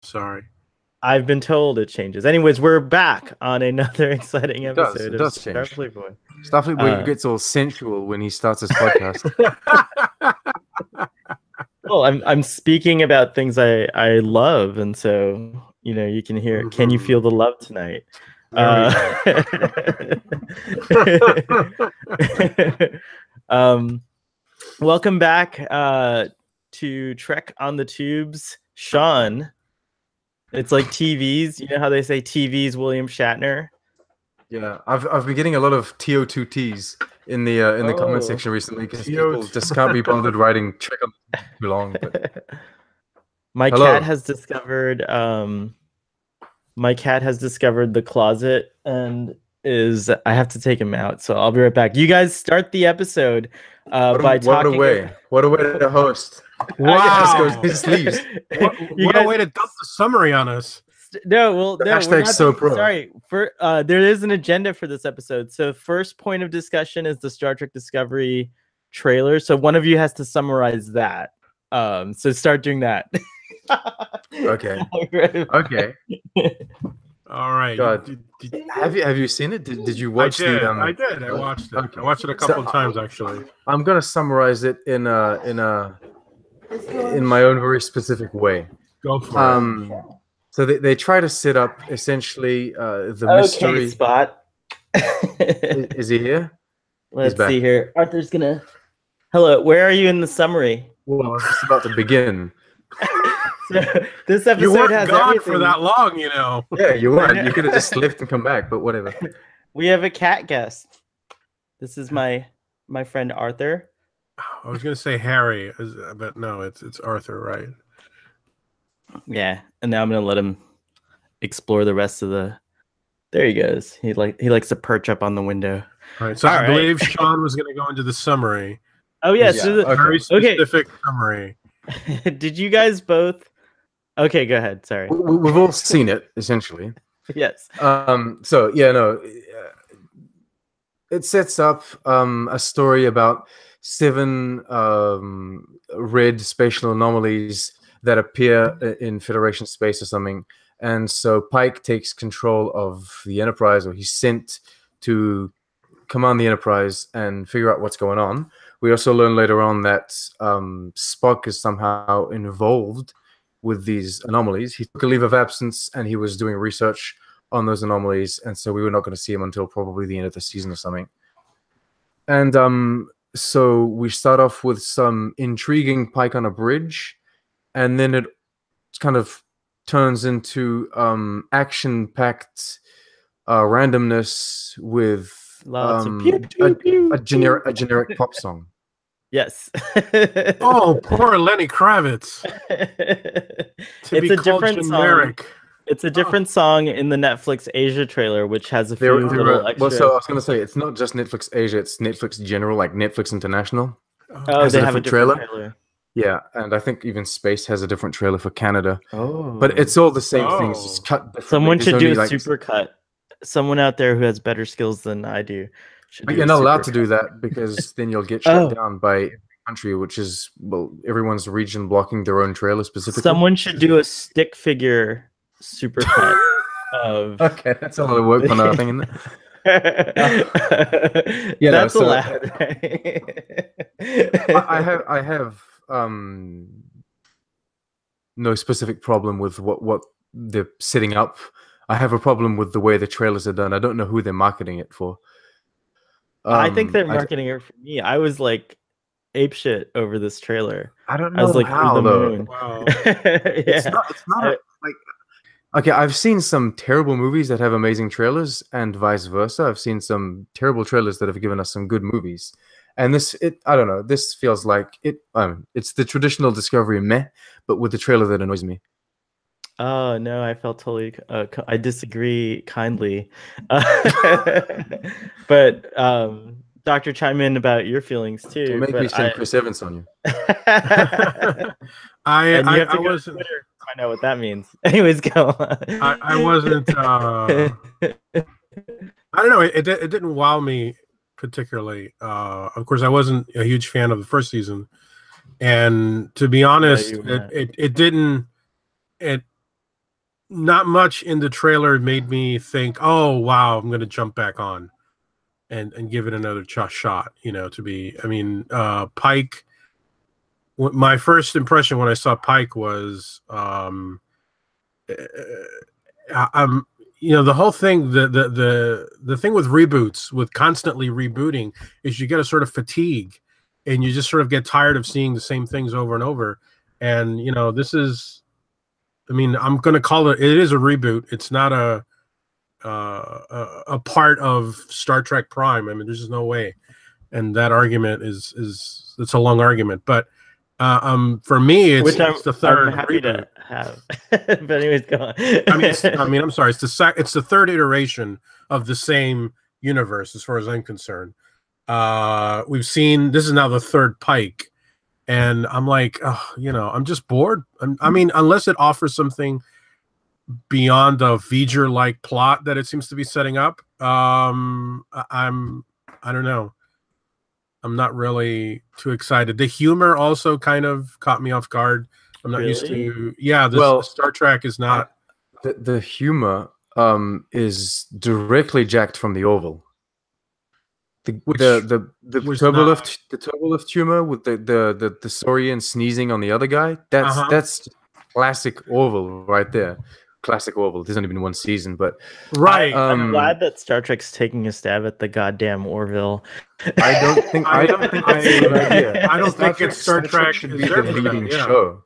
Sorry. I've been told it changes. Anyways, we're back on another exciting It does. episode It of does change. Starfleet Boy. Starfleet Boy gets all sensual when he starts his podcast. Well, I'm speaking about things I love, and so you can hear. Mm-hmm. Can you feel the love tonight? Welcome back to Trek on the Tubes, Sean. It's like TVs. You know how they say TVs, William Shatner. Yeah, I've been getting a lot of TO2Ts in the comment section recently because people just can't be bothered writing Trek on the Tubes too long. But... My cat has discovered the closet and I have to take him out, so I'll be right back. You guys start the episode by talking. What a way to host! Wow, he just leaves. What a way to dump the summary on us. No, well, no, we're not, so pro. Sorry, there is an agenda for this episode. So first point of discussion is the Star Trek Discovery trailer. So one of you has to summarize that. So start doing that. Okay. Okay. All right. God. Have you seen it? Did you watch I did. I watched it. Okay. I watched it a couple of times actually. I'm gonna summarize it in my own very specific way. Go for it. So they try to set up essentially the mystery. Spot. Is he here? Let's see here. Arthur's gonna. Hello. Where are you in the summary? Well, I'm just about to begin. So this episode you weren't has gone everything. For that long, you know. Yeah, you weren't. You could have just left and come back, but whatever. We have a cat guest. This is my friend Arthur. I was gonna say Harry, but no, it's Arthur, right? Yeah, and now I'm gonna let him explore the rest of the. There he goes. He likes to perch up on the window. All right. So I believe Sean was gonna go into the summary. Oh yes, yeah. Very specific summary. Did you guys both? Okay, go ahead. Sorry. We've all seen it, essentially. Yes. So yeah, no. It sets up a story about 7 red spatial anomalies that appear in Federation space or something, and so Pike takes control of the Enterprise, or he's sent to command the Enterprise and figure out what's going on. We also learn later on that Spock is somehow involved with these anomalies. He took a leave of absence and he was doing research on those anomalies, and so we were not going to see him until probably the end of the season or something. And so we start off with some intriguing Pike on a bridge, and then it kind of turns into action-packed randomness with a generic pop song. Yes. Oh, poor Lenny Kravitz. It's a different generic. Song. It's a different song in the Netflix Asia trailer, which has a few little extra. Well, so I was going to say, it's not just Netflix Asia; it's Netflix General, like Netflix International. Oh, they have a different trailer. Yeah, and I think even Space has a different trailer for Canada. Oh, but it's all the same thing. It's just cut differently. Someone should do a super cut. Someone out there who has better skills than I do. But you're not allowed to do that because then you'll get shut down by every country, which is, well, everyone's region blocking their own trailer specifically. Someone should do a stick figure super cut of. Okay, that's a lot of work for nothing, isn't it? Yeah, that's allowed. I have no specific problem with what they're setting up. I have a problem with the way the trailers are done. I don't know who they're marketing it for. I think they're marketing it for me. I was like apeshit over this trailer. I don't know. I was like, how though. Wow. It's not like. Okay, I've seen some terrible movies that have amazing trailers, and vice versa. I've seen some terrible trailers that have given us some good movies. And I don't know. This feels like it. It's the traditional Discovery meh, but with the trailer that annoys me. Oh no, I felt totally. I disagree kindly, but Doctor, chime in about your feelings too. Don't make me send Chris Evans on you. I wasn't. Find out what that means. Anyways, go on. I wasn't. I don't know. It didn't wow me particularly. Of course, I wasn't a huge fan of the first season, and to be honest, it didn't. not much in the trailer made me think, oh wow, I'm gonna jump back on and give it another shot. Pike. My first impression when I saw Pike was, I'm the whole thing, the thing with reboots, with constantly rebooting, is you get a sort of fatigue, and you just sort of get tired of seeing the same things over and over. And this is, I'm going to call it. It is a reboot. It's not a part of Star Trek Prime. There's just no way. And that argument is it's a long argument, but for me, it's the third. I'm happy to have. But anyways, go on. I'm sorry. It's the third iteration of the same universe, as far as I'm concerned. We've seen, this is now the third Pike, and I'm like, I'm just bored. Unless it offers something beyond a V'ger-like plot that it seems to be setting up, I don't know. I'm not really too excited. The humor also kind of caught me off guard. I'm not used to. Yeah, Star Trek is not. The humor is directly jacked from the Orville. The turbolift humor with the Saurian sneezing on the other guy. That's classic Orville right there. Classic Orville. There's only been one season, but right. I'm glad that Star Trek's taking a stab at the goddamn Orville. I don't think that's a good idea. I don't think it's Star Trek should be the leading show.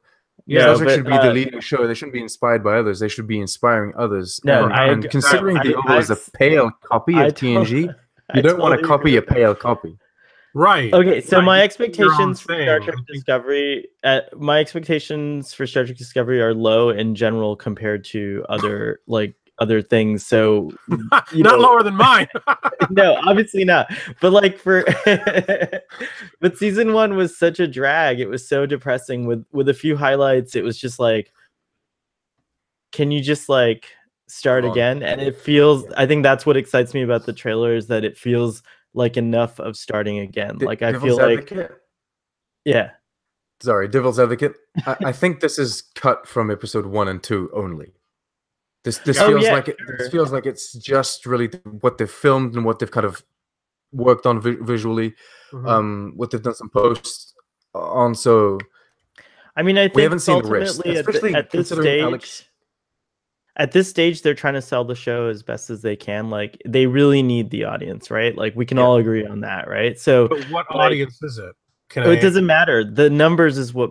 Yeah, Star Trek should be the leading show. They shouldn't be inspired by others. They should be inspiring others. No, and considering the Orville is a pale copy of TNG, you don't want to copy a pale copy. Right. Okay, so right. my expectations for Star Trek Discovery, are low in general compared to other things. So not lower than mine. No, obviously not. But but season 1 was such a drag. It was so depressing with a few highlights. It was just like, can you just start again? And it feels, I think that's what excites me about the trailer, is that it feels like enough of starting again. I feel like, yeah. Sorry, Devil's Advocate. I think this is cut from episode 1 and 2 only. This feels like it. This feels like it's just really what they've filmed and what they've kind of worked on visually. What they've done some posts on. So, I think we haven't seen the rest, especially at this stage. Alex. At this stage, they're trying to sell the show as best as they can. They really need the audience, right? We can all agree on that, right? So, but what audience is it? It doesn't matter. The numbers is what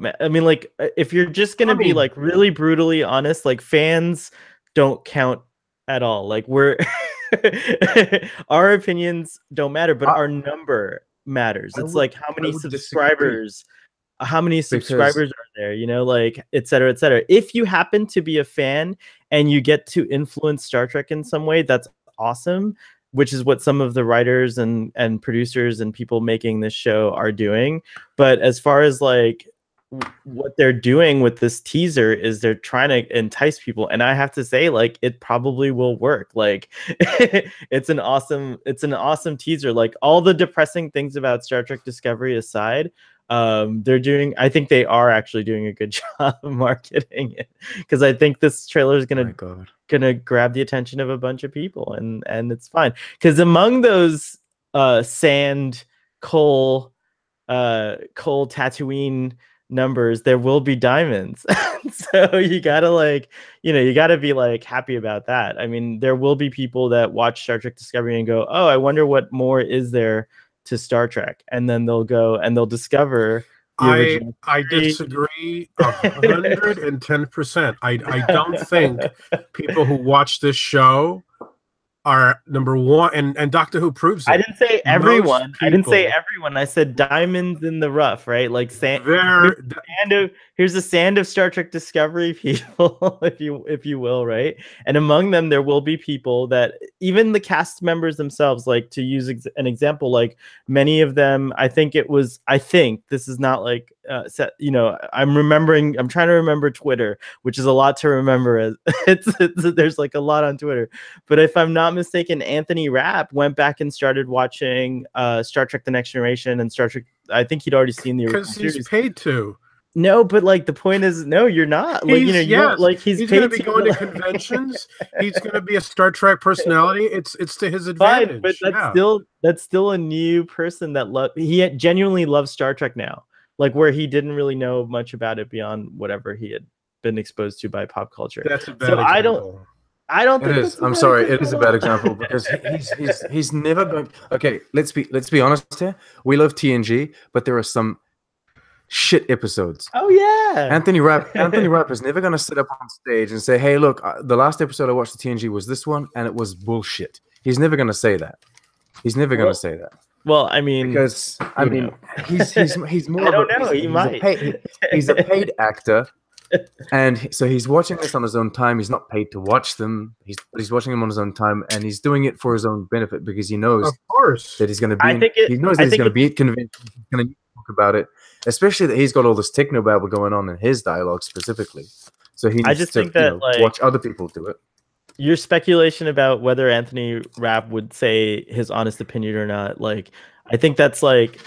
if you're just gonna be really brutally honest, fans don't count at all. We're our opinions don't matter, but our number matters. It's how many subscribers. How many subscribers are there, et cetera, et cetera. If you happen to be a fan and you get to influence Star Trek in some way, that's awesome, which is what some of the writers and producers and people making this show are doing. But as far as what they're doing with this teaser is they're trying to entice people. And I have to say, it probably will work. It's an awesome teaser. All the depressing things about Star Trek Discovery aside, I think they are actually doing a good job of marketing it, because I think this trailer is gonna grab the attention of a bunch of people, and it's fine, because among those sand, coal, Tatooine numbers, there will be diamonds. So you gotta you gotta be happy about that. There will be people that watch Star Trek Discovery and go, oh, I wonder what more is there to Star Trek, and then they'll go and they'll discover I disagree 110%. I don't think people who watch this show are number one, and Doctor Who proves it. I didn't say everyone. I said diamonds in the rough, right? Sand. Here's the sand of Star Trek Discovery people, if you will, right? And among them, there will be people that even the cast members themselves, to use an example, many of them, I think this is not I'm trying to remember Twitter, which is a lot to remember. There's a lot on Twitter, but if I'm not mistaken, Anthony Rapp went back and started watching Star Trek: The Next Generation and Star Trek. I think he'd already seen the original series. Because he's paid to. No, but like the point is, no, you're not. Like, you know, you don't, like he's going to paid be to going to like- conventions. He's going to be a Star Trek personality. It's to his Fine, advantage. but that's still a new person that he genuinely loves Star Trek now. Like where he didn't really know much about it beyond whatever he had been exposed to by pop culture. That's a bad example. I don't think it is. I'm sorry, it is a bad example because he's never going. Okay, let's be honest here. We love TNG, but there are some shit episodes. Oh yeah, Anthony Rapp is never going to sit up on stage and say, "Hey, look, the last episode I watched of TNG was this one, and it was bullshit." He's never going to say that. He's never going to say that. Well, I mean, because he's more. I don't know. He might. He's a paid actor, and so he's watching this on his own time. He's not paid to watch them. He's watching them on his own time, and he's doing it for his own benefit because he knows, of course, that he's going to be. He knows that he's going to be convinced. He's going to talk about it, especially that he's got all this technobabble going on in his dialogue specifically. So he needs to watch other people do it. Your speculation about whether Anthony Rapp would say his honest opinion or not, like, I think that's like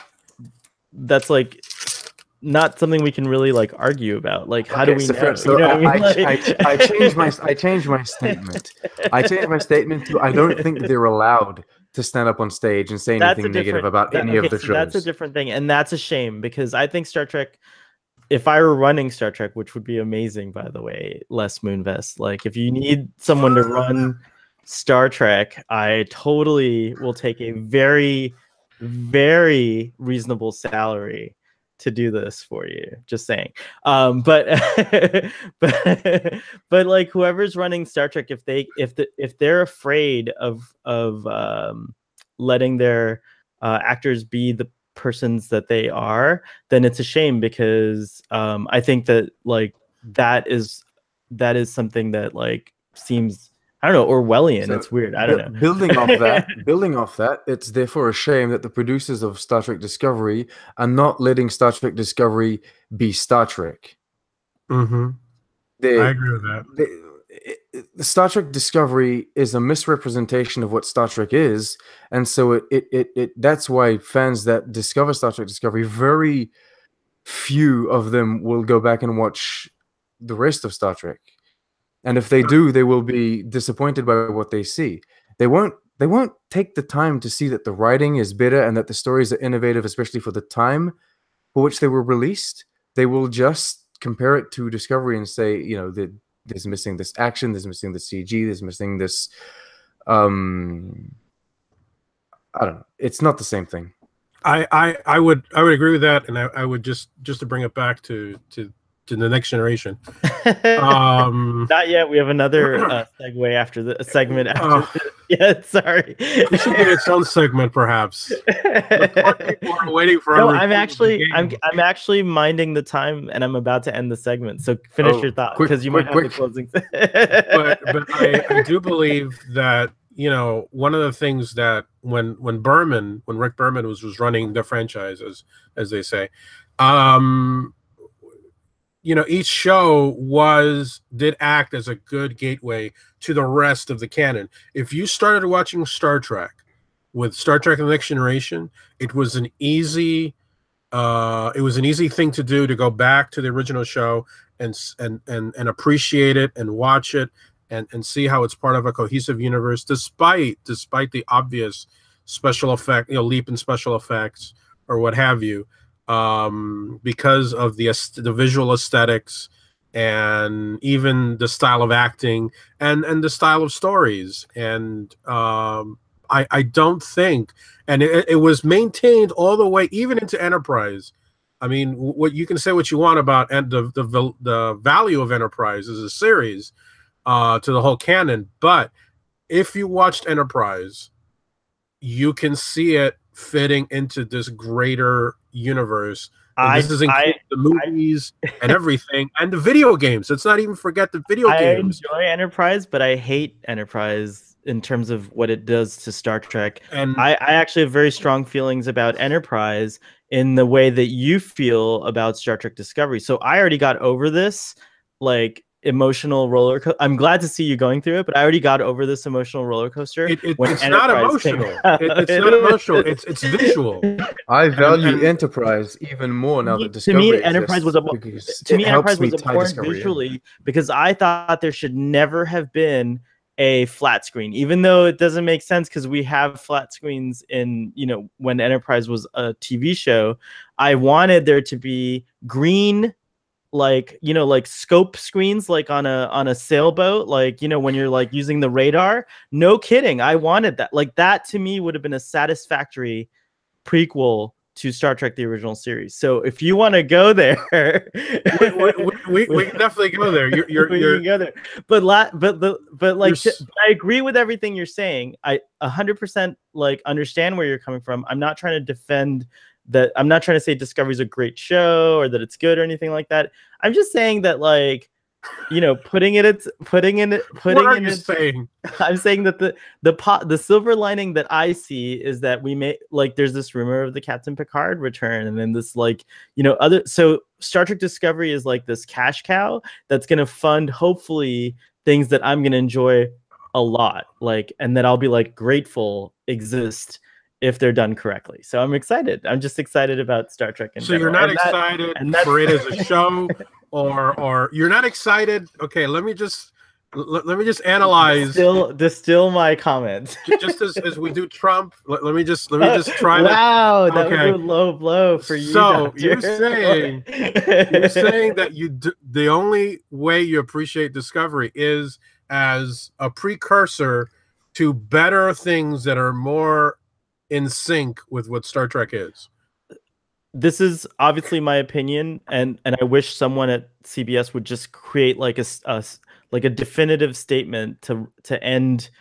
not something we can really like argue about. Like, how do we know? So I changed my statement. I changed my statement to I don't think they're allowed to stand up on stage and say anything negative about any of the shows. That's a different thing, and that's a shame because I think Star Trek. If I were running Star Trek, which would be amazing, by the way, Les Moonves, like if you need someone to run Star Trek, I totally will take a very, very reasonable salary to do this for you. Just saying. But like whoever's running Star Trek, if they're afraid of letting their actors be the persons that they are, then it's a shame because I think that like that is something that like seems, I don't know, Orwellian. So, it's weird. I don't know. Building off that, it's therefore a shame that the producers of Star Trek Discovery are not letting Star Trek Discovery be Star Trek. Mm-hmm. I agree with that. The Star Trek Discovery is a misrepresentation of what Star Trek is, and so it that's why fans that discover Star Trek Discovery, very few of them will go back and watch the rest of Star Trek. And if they do, they will be disappointed by what they see. They won't take the time to see that the writing is better and that the stories are innovative, especially for the time for which they were released. They will just compare it to Discovery and say, you know, that there's missing this action, there's missing the CG, there's missing this. I don't know. It's not the same thing. I would agree with that, and I would just to bring it back to the next generation. Not yet. We have another segue after the segment. Yeah, sorry. We should get its own segment, perhaps. People are waiting for. No, I'm actually minding the time, and I'm about to end the segment. So finish your thought because you might have the closing. but I do believe that, you know, one of the things that when Rick Berman was running the franchise, as they say, you know, each show did act as a good gateway to the rest of the canon. If you started watching Star Trek with Star Trek: The Next Generation, it was an easy thing to do, to go back to the original show and appreciate it and watch it and see how it's part of a cohesive universe, despite the obvious special effect, you know, leap in special effects or what have you. Because of the visual aesthetics and even the style of acting and the style of stories. And I don't think, and it was maintained all the way, even into Enterprise. I mean, what you can say what you want about the value of Enterprise as a series to the whole canon, but if you watched Enterprise, you can see it fitting into this greater universe. This is including the movies and everything, and the video games. Let's not even forget the video games. I enjoy Enterprise, but I hate Enterprise in terms of what it does to Star Trek. And I actually have very strong feelings about Enterprise in the way that you feel about Star Trek Discovery. So I already got over this, like, emotional roller coaster. I'm glad to see you going through it, but I already got over this emotional roller coaster. It's not emotional. It's not emotional. It's visual. I value Enterprise even more now that Discovery to me, exists, Enterprise was Enterprise was important visually because I thought there should never have been a flat screen, even though it doesn't make sense because we have flat screens in, you know, when Enterprise was a TV show. I wanted there to be green, like, you know, like scope screens, like on a sailboat, like, you know, when you're like using the radar. No kidding, I wanted that. Like, that to me would have been a satisfactory prequel to Star Trek the original series. So if you want to go there, we can definitely go there. You can go there. But like I agree with everything you're saying. I 100% like understand where you're coming from. I'm not trying to defend that. I'm not trying to say Discovery is a great show or that it's good or anything like that. I'm just saying that, like, you know, I'm saying that the silver lining that I see is that we may, like, there's this rumor of the Captain Picard return, and then this, like, you know, so Star Trek Discovery is like this cash cow that's going to fund hopefully things that I'm going to enjoy a lot, like, and that I'll be like grateful exist if they're done correctly. So I'm excited. I'm just excited about Star Trek in general. You're not excited for it as a show, or you're not excited. Okay, let me just analyze. Distill my comments. Just as we do Trump. Let me just try that. Wow, that was a low blow for you. So you're saying that the only way you appreciate Discovery is as a precursor to better things that are more in sync with what Star Trek is. This is obviously my opinion, and I wish someone at CBS would just create like a definitive statement to end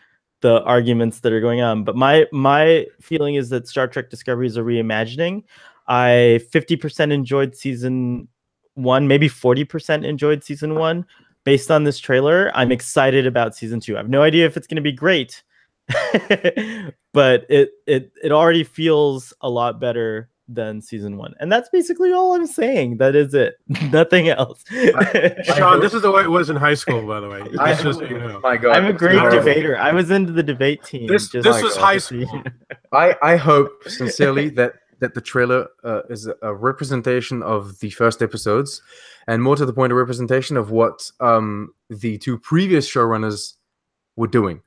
the arguments that are going on. But my feeling is that Star Trek Discovery is a reimagining. I 50% enjoyed season 1, maybe 40% enjoyed season 1 based on this trailer. I'm excited about season 2. I have no idea if it's going to be great. But it already feels a lot better than season 1, and that's basically all I'm saying. That is it. Nothing else. Sean, this is the way it was in high school, by the way. My God, I'm a great debater. I was into the debate team. This was high school. I hope sincerely that the trailer is a representation of the first episodes, and more to the point, a representation of what the 2 previous showrunners were doing.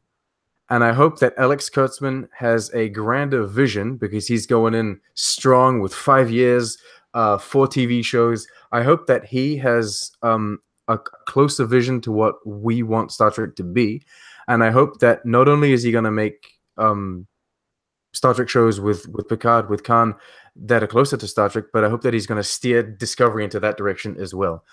And I hope that Alex Kurtzman has a grander vision, because he's going in strong with 5 years, 4 TV shows. I hope that he has a closer vision to what we want Star Trek to be. And I hope that not only is he going to make Star Trek shows with Picard, with Khan, that are closer to Star Trek, but I hope that he's going to steer Discovery into that direction as well.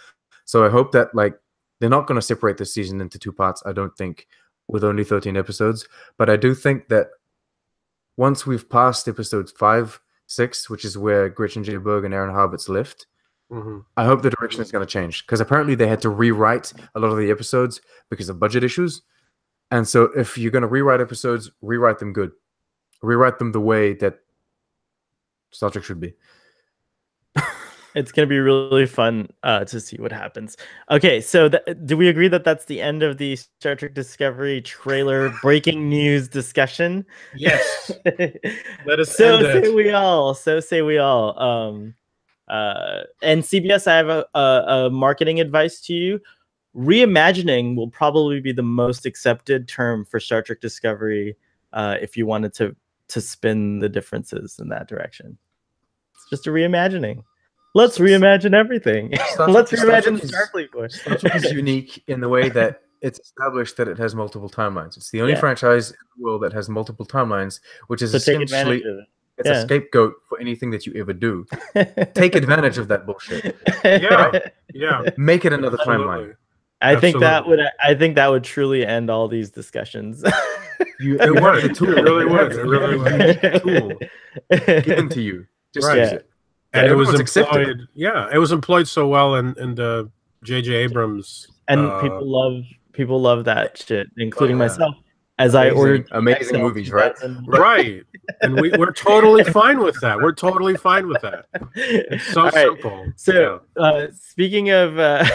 So I hope that, like, they're not going to separate this season into 2 parts, I don't think, with only 13 episodes. But I do think that once we've passed episodes 5, 6, which is where Gretchen J. Berg and Aaron Harbert's left, I hope the direction is going to change, because apparently they had to rewrite a lot of the episodes because of budget issues. And so if you're going to rewrite episodes, rewrite them good. Rewrite them the way that Star Trek should be. It's going to be really fun to see what happens. Okay, so do we agree that that's the end of the Star Trek Discovery trailer breaking news discussion? Yes. Let us so end it. Say we all. So say we all. And CBS, I have a marketing advice to you. Reimagining will probably be the most accepted term for Star Trek Discovery if you wanted to spin the differences in that direction. It's just a reimagining. Let's reimagine everything. Let's reimagine Starfleet Boy. Star Trek is unique in the way that it's established that it has multiple timelines. It's the only franchise in the world that has multiple timelines, which is essentially a scapegoat for anything that you ever do. Take advantage of that bullshit. Yeah. Make it another timeline. I think that would truly end all these discussions. It would. It really would. It really would. Tool given to you. Just use it. And it was employed. Yeah, it was employed so well in the J.J. Abrams. And people love that shit, including myself. as I ordered amazing XL movies, right? 2000. Right. And we're totally fine with that. We're totally fine with that. It's so simple. So speaking of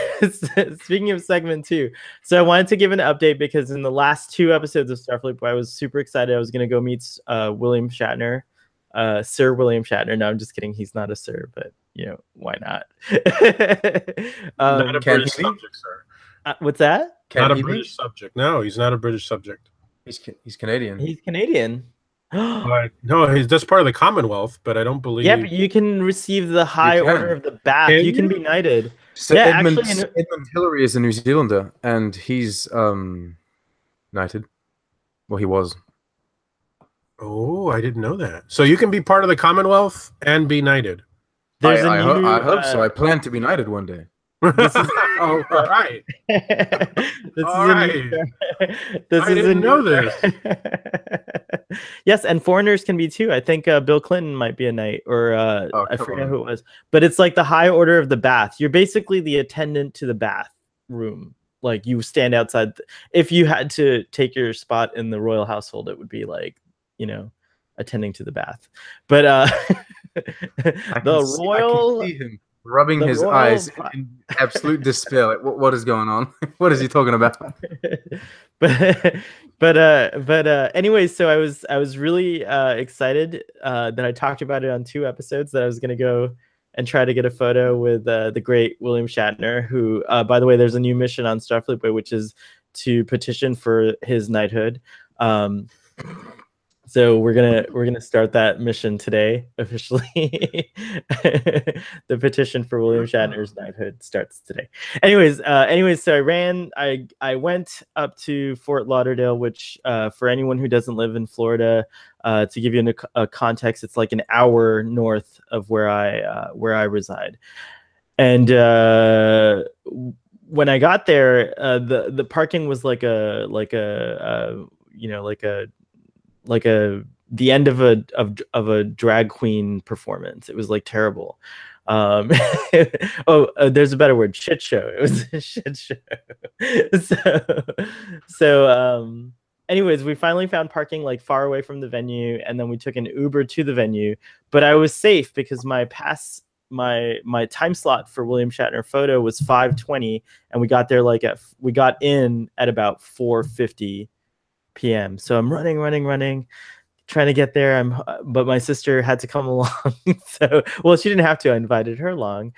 speaking of segment 2, so I wanted to give an update because in the last 2 episodes of Starfleet Boy, I was super excited. I was going to go meet William Shatner, Sir William Shatner. No, I'm just kidding. He's not a sir, but why not? Not a British subject, sir. What's that? Not a British subject. No, he's not a British subject. He's Canadian. He's Canadian. But no, that's part of the Commonwealth, but I don't believe. Yeah, but you can receive the high order of the Bath. You can be knighted. So yeah, Edmund Hillary is a New Zealander, and he's knighted. Well, he was. Oh, I didn't know that. So you can be part of the Commonwealth and be knighted. I hope so. I plan to be knighted one day. This is, all right. I didn't know this. Yes, and foreigners can be too. I think Bill Clinton might be a knight, or I forget who it was. But it's like the high order of the Bath. You're basically the attendant to the bath room. Like you stand outside. If you had to take your spot in the royal household, it would be like, attending to the bath. But the royal. I can see him rubbing his eyes in absolute despair. Like, what is going on? What is he talking about? but anyways, so I was really excited that I talked about it on 2 episodes, that I was going to go and try to get a photo with the great William Shatner, who, by the way, there's a new mission on Starfleet Boy, which is to petition for his knighthood. So we're gonna start that mission today officially. The petition for William Shatner's knighthood starts today. Anyways, so I went up to Fort Lauderdale, which for anyone who doesn't live in Florida, to give you a context, it's like an hour north of where I reside. And when I got there, the parking was like the end of a drag queen performance. It was like terrible. There's a better word, shit show. It was a shit show. So anyways, we finally found parking like far away from the venue, and then we took an Uber to the venue. But I was safe because my time slot for William Shatner photo was 5:20, and we got there we got in at about 4:50 p.m. So I'm running, trying to get there. But my sister had to come along. So, well, she didn't have to. I invited her along.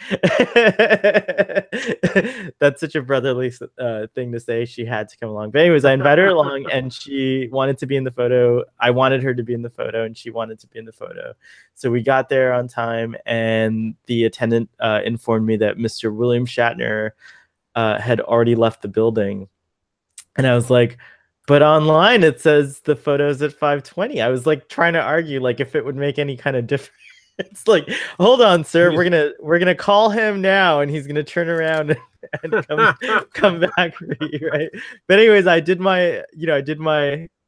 That's such a brotherly thing to say. She had to come along. But anyways, I invited her along, and she wanted to be in the photo. I wanted her to be in the photo, and she wanted to be in the photo. So we got there on time, and the attendant informed me that Mr. William Shatner had already left the building. And I was like, but online it says the photo's at 5:20. I was like trying to argue like if it would make any kind of difference. It's like, hold on, sir, we're gonna call him now, and he's gonna turn around and come back for you, right? But anyways, I did my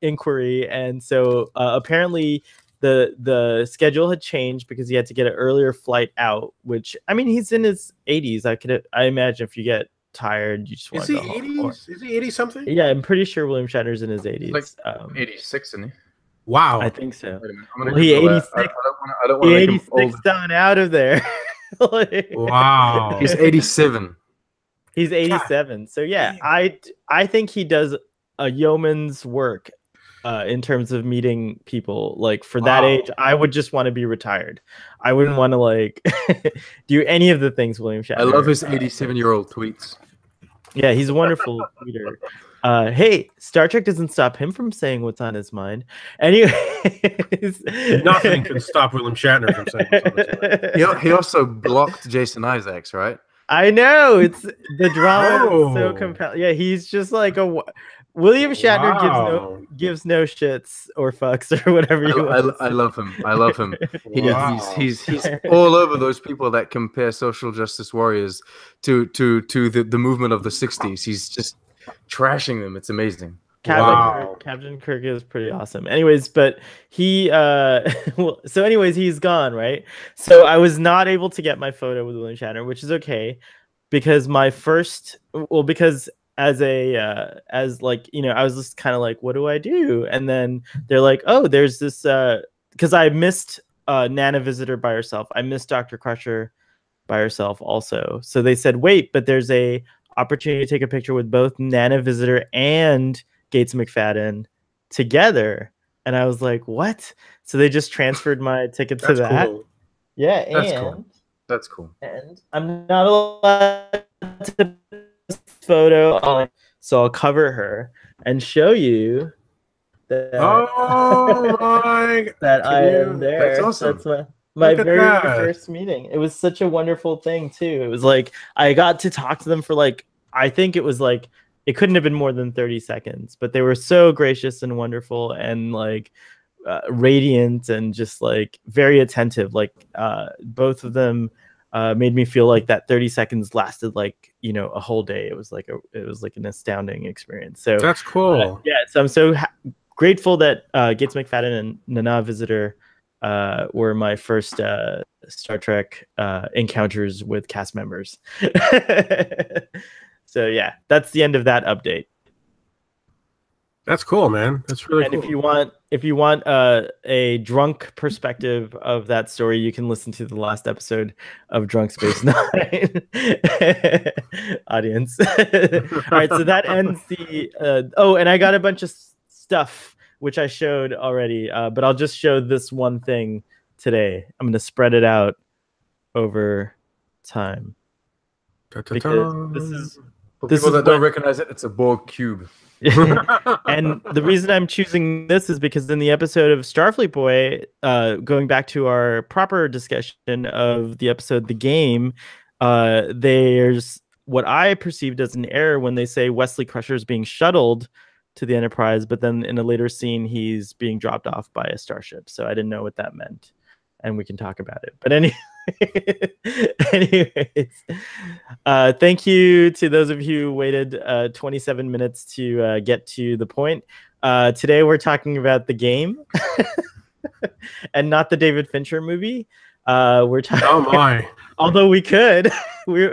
inquiry, and so apparently the schedule had changed because he had to get an earlier flight out. Which, I mean, he's in his 80s. I imagine if you get tired, you just want to go home. Is he 80 something? Yeah, I'm pretty sure William Shatner's in his 80s. Like 86, isn't he? Wow, I think so. Well, he 86. I don't want to make him old. Down out of there. Wow, He's 87. He's 87. So yeah, I think he does a yeoman's work in terms of meeting people. Like for that age, I would just want to be retired. I wouldn't want to like do any of the things William Shatner. I love his 87-year-old tweets. Yeah, he's a wonderful tweeter. Hey, Star Trek doesn't stop him from saying what's on his mind. Anyways, nothing can stop William Shatner from saying what's on his mind. He also blocked Jason Isaacs, right? I know, it's the drama is so compelling. Yeah, he's just like William Shatner gives no shits or fucks or whatever you want. I love him. I love him. He's all over those people that compare social justice warriors to the movement of the 60s. He's just trashing them. It's amazing. Captain Kirk is pretty awesome. Anyways, but he so anyways, he's gone, right? So I was not able to get my photo with William Shatner, which is okay, because because as like, you know, I was just kind of like, what do I do? And then they're like, oh, there's this because I missed Nana Visitor by herself. I missed Dr. Crusher by herself also. So they said, wait, but there's a opportunity to take a picture with both Nana Visitor and Gates McFadden together. And I was like, what? So they just transferred my ticket to that. Cool. Yeah, That's cool. That's cool. And I'm not allowed to photo, so I'll cover her and show you that, oh my that I am there. That's awesome. That's my very first meeting. It was such a wonderful thing too. It was like I got to talk to them for like, I think it was like, it couldn't have been more than 30 seconds, but they were so gracious and wonderful and like radiant and just like very attentive. Like both of them made me feel like that 30 seconds lasted like, you know, a whole day. It was like an astounding experience. So that's cool. Yeah, so I'm so grateful that Gates McFadden and Nana Visitor were my first Star Trek encounters with cast members. So yeah, that's the end of that update. That's cool, man. That's really cool. And if you want a drunk perspective of that story, you can listen to the last episode of Drunk Space Nine. Audience. All right, so that ends the. Oh, and I got a bunch of stuff which I showed already, but I'll just show this one thing today. I'm going to spread it out over time. Because this is. For people that don't recognize it, it's a Borg cube. And the reason I'm choosing this is because in the episode of Starfleet Boy, going back to our proper discussion of the episode The Game, there's what I perceived as an error when they say Wesley Crusher is being shuttled to the Enterprise, but then in a later scene, he's being dropped off by a starship. So I didn't know what that meant. And we can talk about it. But anyways, thank you to those of you who waited 27 minutes to get to the point. Today we're talking about The Game and not the David Fincher movie. We're talking. Oh my! Although we could, we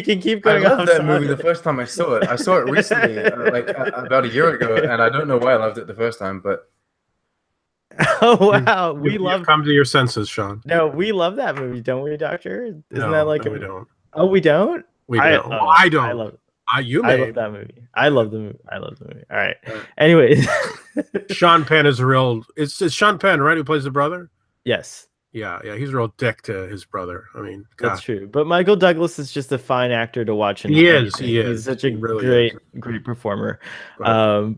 can keep going. I loved that movie the first time I saw it. I saw it recently, about a year ago, and I don't know why I loved it the first time, but. Oh wow, You've come to your senses, Sean. No, we love that movie, don't we, Doctor? Isn't that like we don't? Oh, we don't. We don't. I don't. I love. You I love that movie. I love the movie. All right. Anyways, Sean Penn is a real. It's Sean Penn, right? Who plays the brother? Yes. Yeah, he's a real dick to his brother. I mean, God. That's true. But Michael Douglas is just a fine actor to watch. He is. He's such a really great performer. But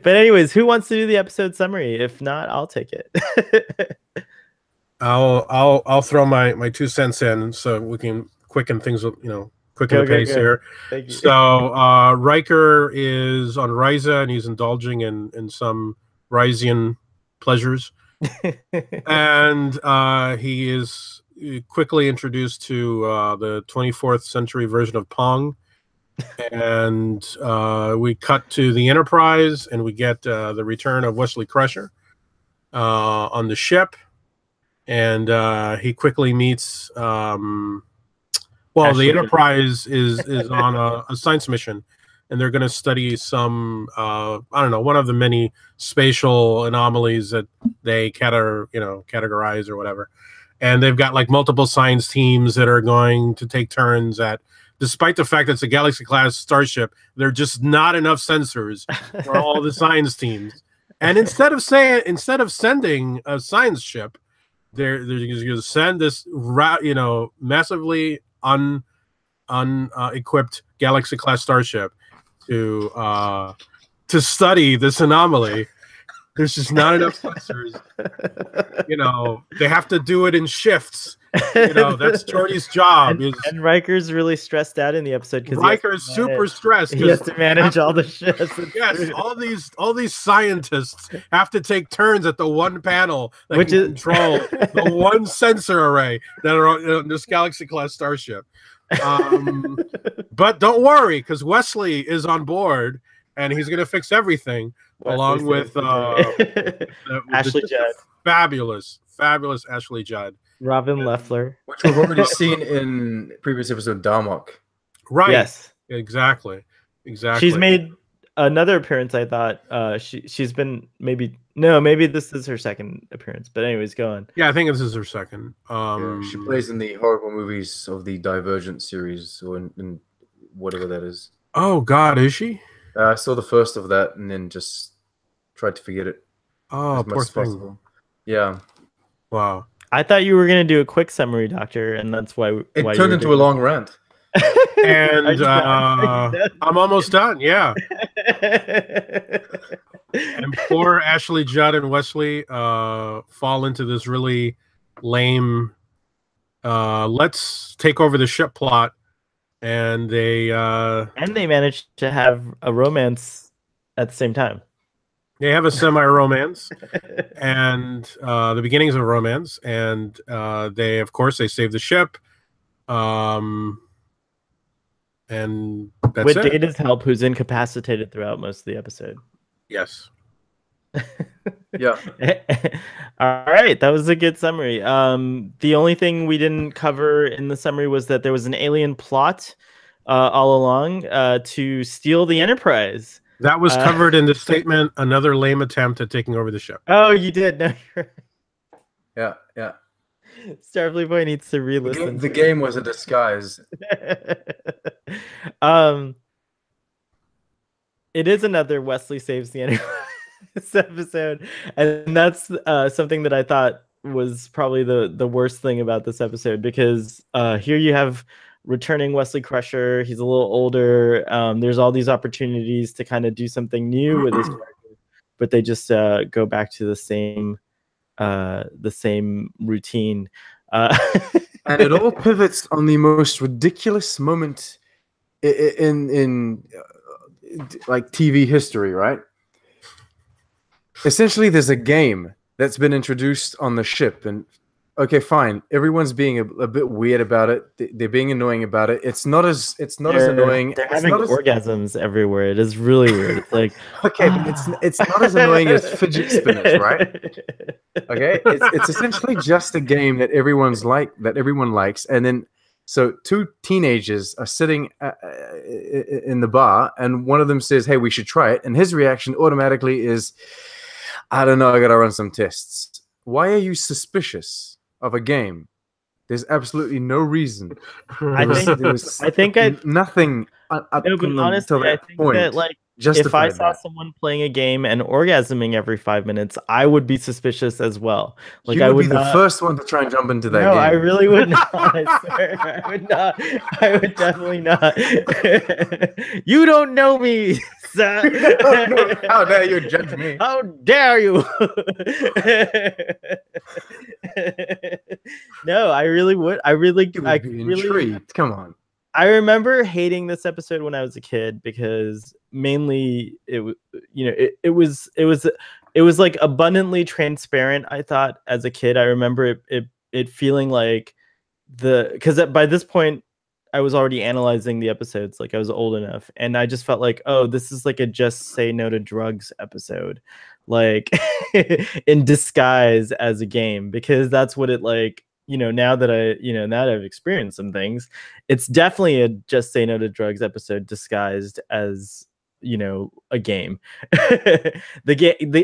anyways, who wants to do the episode summary? If not, I'll take it. I'll throw my 2 cents in so we can quicken things. Quicken the pace here. Thank you. So Riker is on Risa and he's indulging in some Risian pleasures. And he is quickly introduced to the 24th century version of Pong, and we cut to the Enterprise and we get the return of Wesley Crusher on the ship, and he quickly meets the Enterprise is on a science mission, and they're going to study some I don't know, one of the many spatial anomalies that they categorize or whatever. And they've got like multiple science teams that are going to take turns at, despite the fact that it's a Galaxy class starship, there are just not enough sensors for all the science teams. And instead of sending a science ship, they're going to send this massively unequipped Galaxy class starship to study this anomaly. There's just not enough sensors. They have to do it in shifts. That's Geordi's job. And Riker's really stressed out in the episode because Riker's super stressed. He has to manage all the shifts. Yes, all these scientists have to take turns at the one panel that can control the one sensor array that are on this Galaxy class starship. But don't worry, because Wesley is on board and he's going to fix everything, along with Ashley Judd, fabulous Ashley Judd, Robin Leffler, which we've already seen in previous episode Darmok. Right. Yes. Exactly. She's made another appearance. I thought she's been maybe this is her second appearance. But anyways, go on. Yeah, I think this is her second. She plays in the horrible movies of the Divergent series, or in whatever that is. Oh God, is she? I saw the first of that and then just tried to forget it. Oh, poor thing. Possible. Yeah. Wow. I thought you were gonna do a quick summary, Doctor, and that's why it turned into a long rant. And I'm almost done. Yeah. And poor Ashley Judd and Wesley fall into this really lame let's take over the ship plot, and they managed to have a romance at the same time. They have a semi-romance and the beginnings of a romance, and they save the ship, and that's with it. Data's help, who's incapacitated throughout most of the episode. Yes. Yeah. All right, that was a good summary. The only thing we didn't cover in the summary was that there was an alien plot all along to steal the Enterprise. That was covered in the statement. Another lame attempt at taking over the ship. Oh, you did. No, you're right. Yeah. Starfleet Boy needs to re-listen. The game was a disguise. It is another Wesley saves the Enterprise episode, and that's something that I thought was probably the worst thing about this episode, because here you have returning Wesley Crusher. He's a little older. There's all these opportunities to kind of do something new with his character, but they just go back to the same routine. And it all pivots on the most ridiculous moment in like TV history, right? Essentially, there's a game that's been introduced on the ship, and okay, fine. Everyone's being a bit weird about it. They're being annoying about it. It's not as annoying. They're having orgasms everywhere. It is really weird. It's like okay, but it's not as annoying as fidget spinners, right? Okay, it's essentially just a game that everyone likes, and then so two teenagers are sitting in the bar, and one of them says, "Hey, we should try it," and his reaction automatically is, "I don't know. I gotta run some tests." Why are you suspicious of a game? There's absolutely no reason. I think nothing. Honestly, I think that if I saw someone playing a game and orgasming every 5 minutes, I would be suspicious as well. Like I would be the first one to try and jump into that game. No, I really would not. I swear, I would not. I would definitely not. You don't know me, sir. How dare you judge me? How dare you? No, I really would. I really intrigued. Come on. I remember hating this episode when I was a kid, because mainly it was like abundantly transparent. I thought as a kid, I remember it feeling like because by this point I was already analyzing the episodes, like I was old enough, and I just felt like, oh, this is like a Just Say No to Drugs episode, like in disguise as a game, because that's what it like. Now that I've experienced some things, it's definitely a Just Say No to Drugs episode disguised as, a game.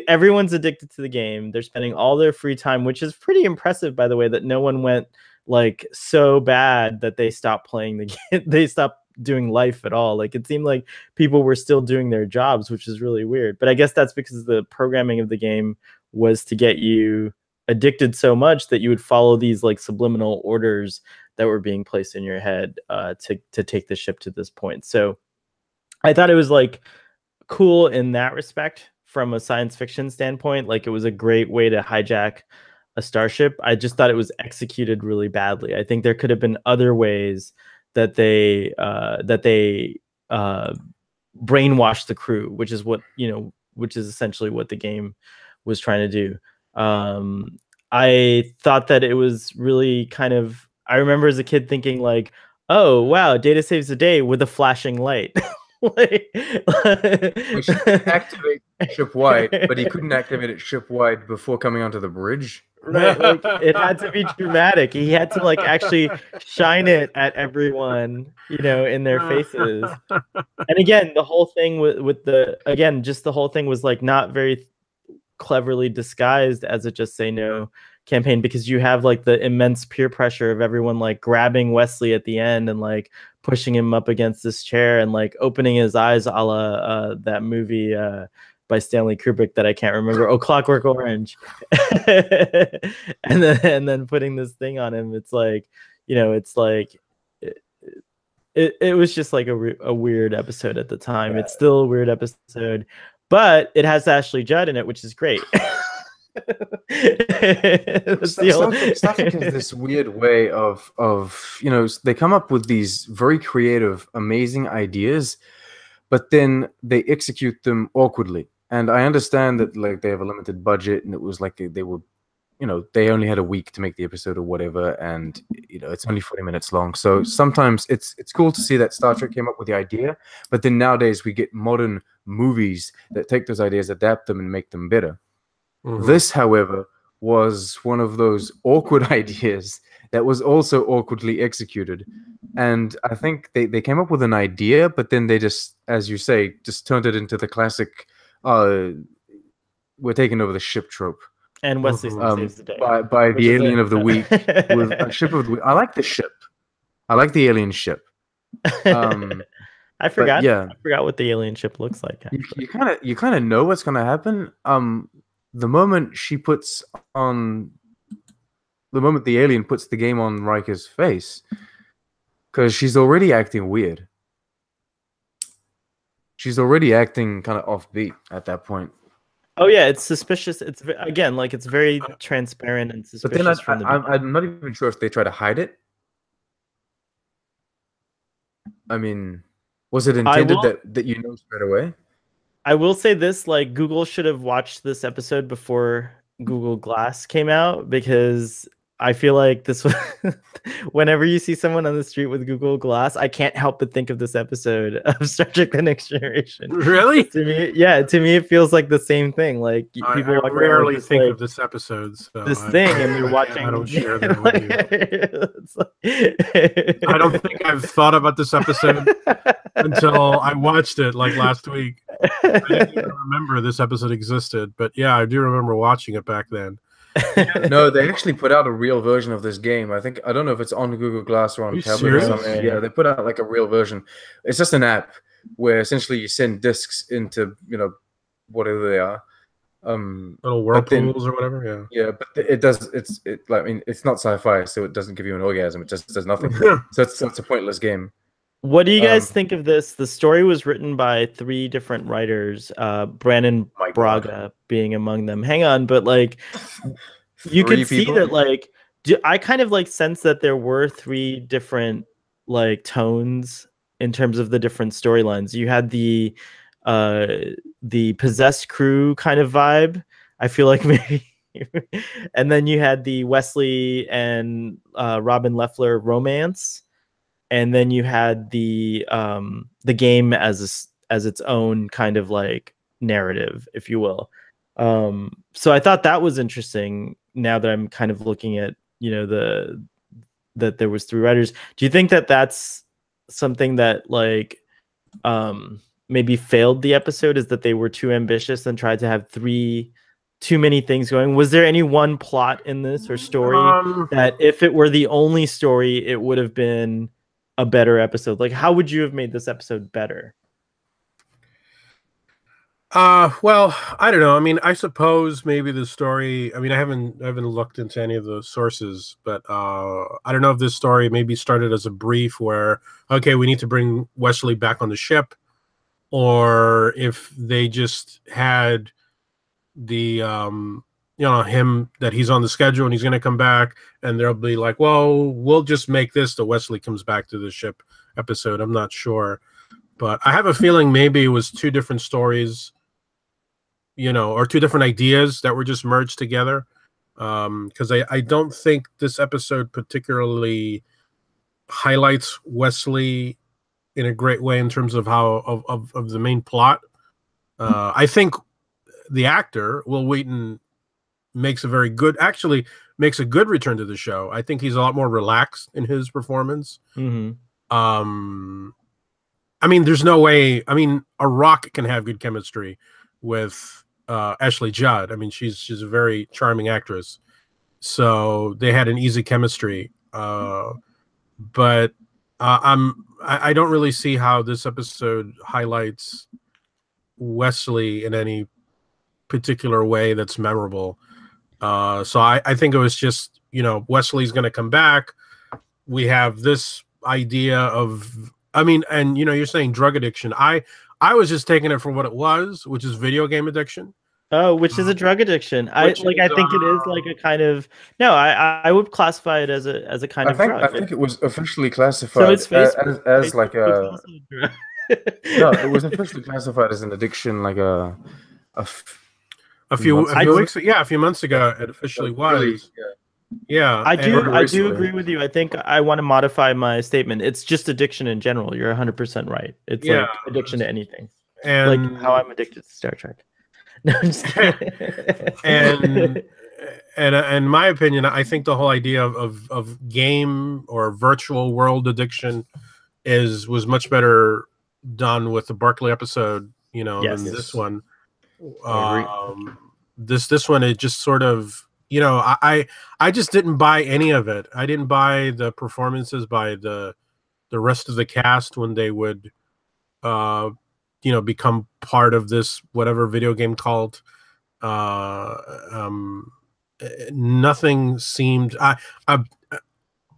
Everyone's addicted to the game. They're spending all their free time, which is pretty impressive, by the way, that no one went like so bad that they stopped playing the game. They stopped doing life at all. Like it seemed like people were still doing their jobs, which is really weird. But I guess that's because the programming of the game was to get you addicted so much that you would follow these like subliminal orders that were being placed in your head to take the ship to this point. So I thought it was like cool in that respect from a science fiction standpoint. Like it was a great way to hijack a starship. I just thought it was executed really badly. I think there could have been other ways that they brainwashed the crew, which is essentially what the game was trying to do. I thought that it was really kind of, I remember as a kid thinking like, oh wow, Data saves the day with a flashing light. Which activate ship wide, but he couldn't activate it ship wide before coming onto the bridge. Right, like it had to be dramatic. He had to like actually shine it at everyone, in their faces. And again, the whole thing with just the whole thing was like not very cleverly disguised as a Just Say No campaign, because you have like the immense peer pressure of everyone like grabbing Wesley at the end and like pushing him up against this chair and like opening his eyes, a la that movie by Stanley Kubrick that I can't remember. Oh, Clockwork Orange. and then putting this thing on him. It's like, it's like it was just like a weird episode at the time. Yeah. It's still a weird episode, but it has Ashley Judd in it, which is great. Star Trek has this weird way of they come up with these very creative, amazing ideas, but then they execute them awkwardly. And I understand that like they have a limited budget, and it was like they were, they only had a week to make the episode or whatever, and it's only 40 minutes long. So sometimes it's cool to see that Star Trek came up with the idea, but then nowadays we get modern movies that take those ideas, adapt them, and make them better. Mm-hmm. This, however, was one of those awkward ideas that was also awkwardly executed. And I think they came up with an idea, but then they just, as you say, just turned it into the classic, we're taking over the ship trope. And Wesley saves the day. By the alien of the week. With a ship of the week. I like the ship. I like the alien ship. I forgot. Yeah. I forgot what the alien ship looks like. You kind of know what's going to happen. The moment the alien puts the game on Riker's face, because she's already acting weird. She's already acting kind of offbeat at that point. Oh yeah, it's suspicious. It's again like it's very transparent and suspicious. But then I'm not even sure if they try to hide it. I mean, was it intended that you know straight away? I will say this, like Google should have watched this episode before Google Glass came out, because I feel like this was whenever you see someone on the street with Google Glass, I can't help but think of this episode of Star Trek: The Next Generation. Really? To me, it feels like the same thing. Like people I rarely think of this episode. So and you're watching. I don't share that with you. I don't think I've thought about this episode until I watched it like last week. I didn't even remember this episode existed, but yeah, I do remember watching it back then. No, they actually put out a real version of this game. I don't know if it's on Google Glass or on tablet or something. Yeah, they put out like a real version. It's just an app where essentially you send discs into whatever they are, little whirlpools or whatever. Yeah, but it's not sci-fi, so it doesn't give you an orgasm. It just does nothing. So it's a pointless game. What do you guys think of this? The story was written by 3 different writers, Brandon Braga being among them. Hang on, but like you could see that like I kind of like sense that there were 3 different like tones in terms of the different storylines. You had the possessed crew kind of vibe. I feel like maybe and then you had the Wesley and Robin Leffler romance. And then you had the game as its own kind of like narrative, if you will. So I thought that was interesting. Now that I'm kind of looking at that there was 3 writers. Do you think that that's something that like maybe failed the episode? Is that they were too ambitious and tried to have too many things going? Was there any one plot in this or story that if it were the only story, it would have been a better episode? Like, how would you have made this episode better? Well, I don't know. I mean, I suppose maybe the story, I mean, I haven't looked into any of the sources, but I don't know if this story maybe started as a brief where, okay, we need to bring Wesley back on the ship, or if they just had the him that he's on the schedule and he's going to come back, and they'll be like, well, we'll just make this the Wesley comes back to the ship episode. I'm not sure, but I have a feeling maybe it was 2 different stories, or 2 different ideas that were just merged together. Because I don't think this episode particularly highlights Wesley in a great way in terms of how of the main plot. I think the actor Will Wheaton makes a very good, actually makes a good return to the show. I think he's a lot more relaxed in his performance. I mean, there's no way. I mean, a Rock can have good chemistry with Ashley Judd. I mean, she's a very charming actress, so they had an easy chemistry. But I don't really see how this episode highlights Wesley in any particular way that's memorable. So I think it was just, you know, Wesley's going to come back. We have this idea of, I mean, and you know, you're saying drug addiction. I was just taking it for what it was, which is video game addiction. Oh, which is a drug addition. I think it is like a kind of I would classify it as a kind of drug. I think it was officially classified as like a no, it was officially classified as an addiction, like a few months ago it officially was. Really, yeah. I do agree with you. I think I want to modify my statement. It's just addiction in general. You're 100% right. It's like addiction to anything. And like how I'm addicted to Star Trek. No, I'm just kidding. and in my opinion, I think the whole idea of game or virtual world addiction was much better done with the Berkeley episode, you know, than this one. This one, it just sort of, you know, I just didn't buy any of it. I didn't buy the performances by the rest of the cast when they would you know, become part of this whatever video game cult. Nothing seemed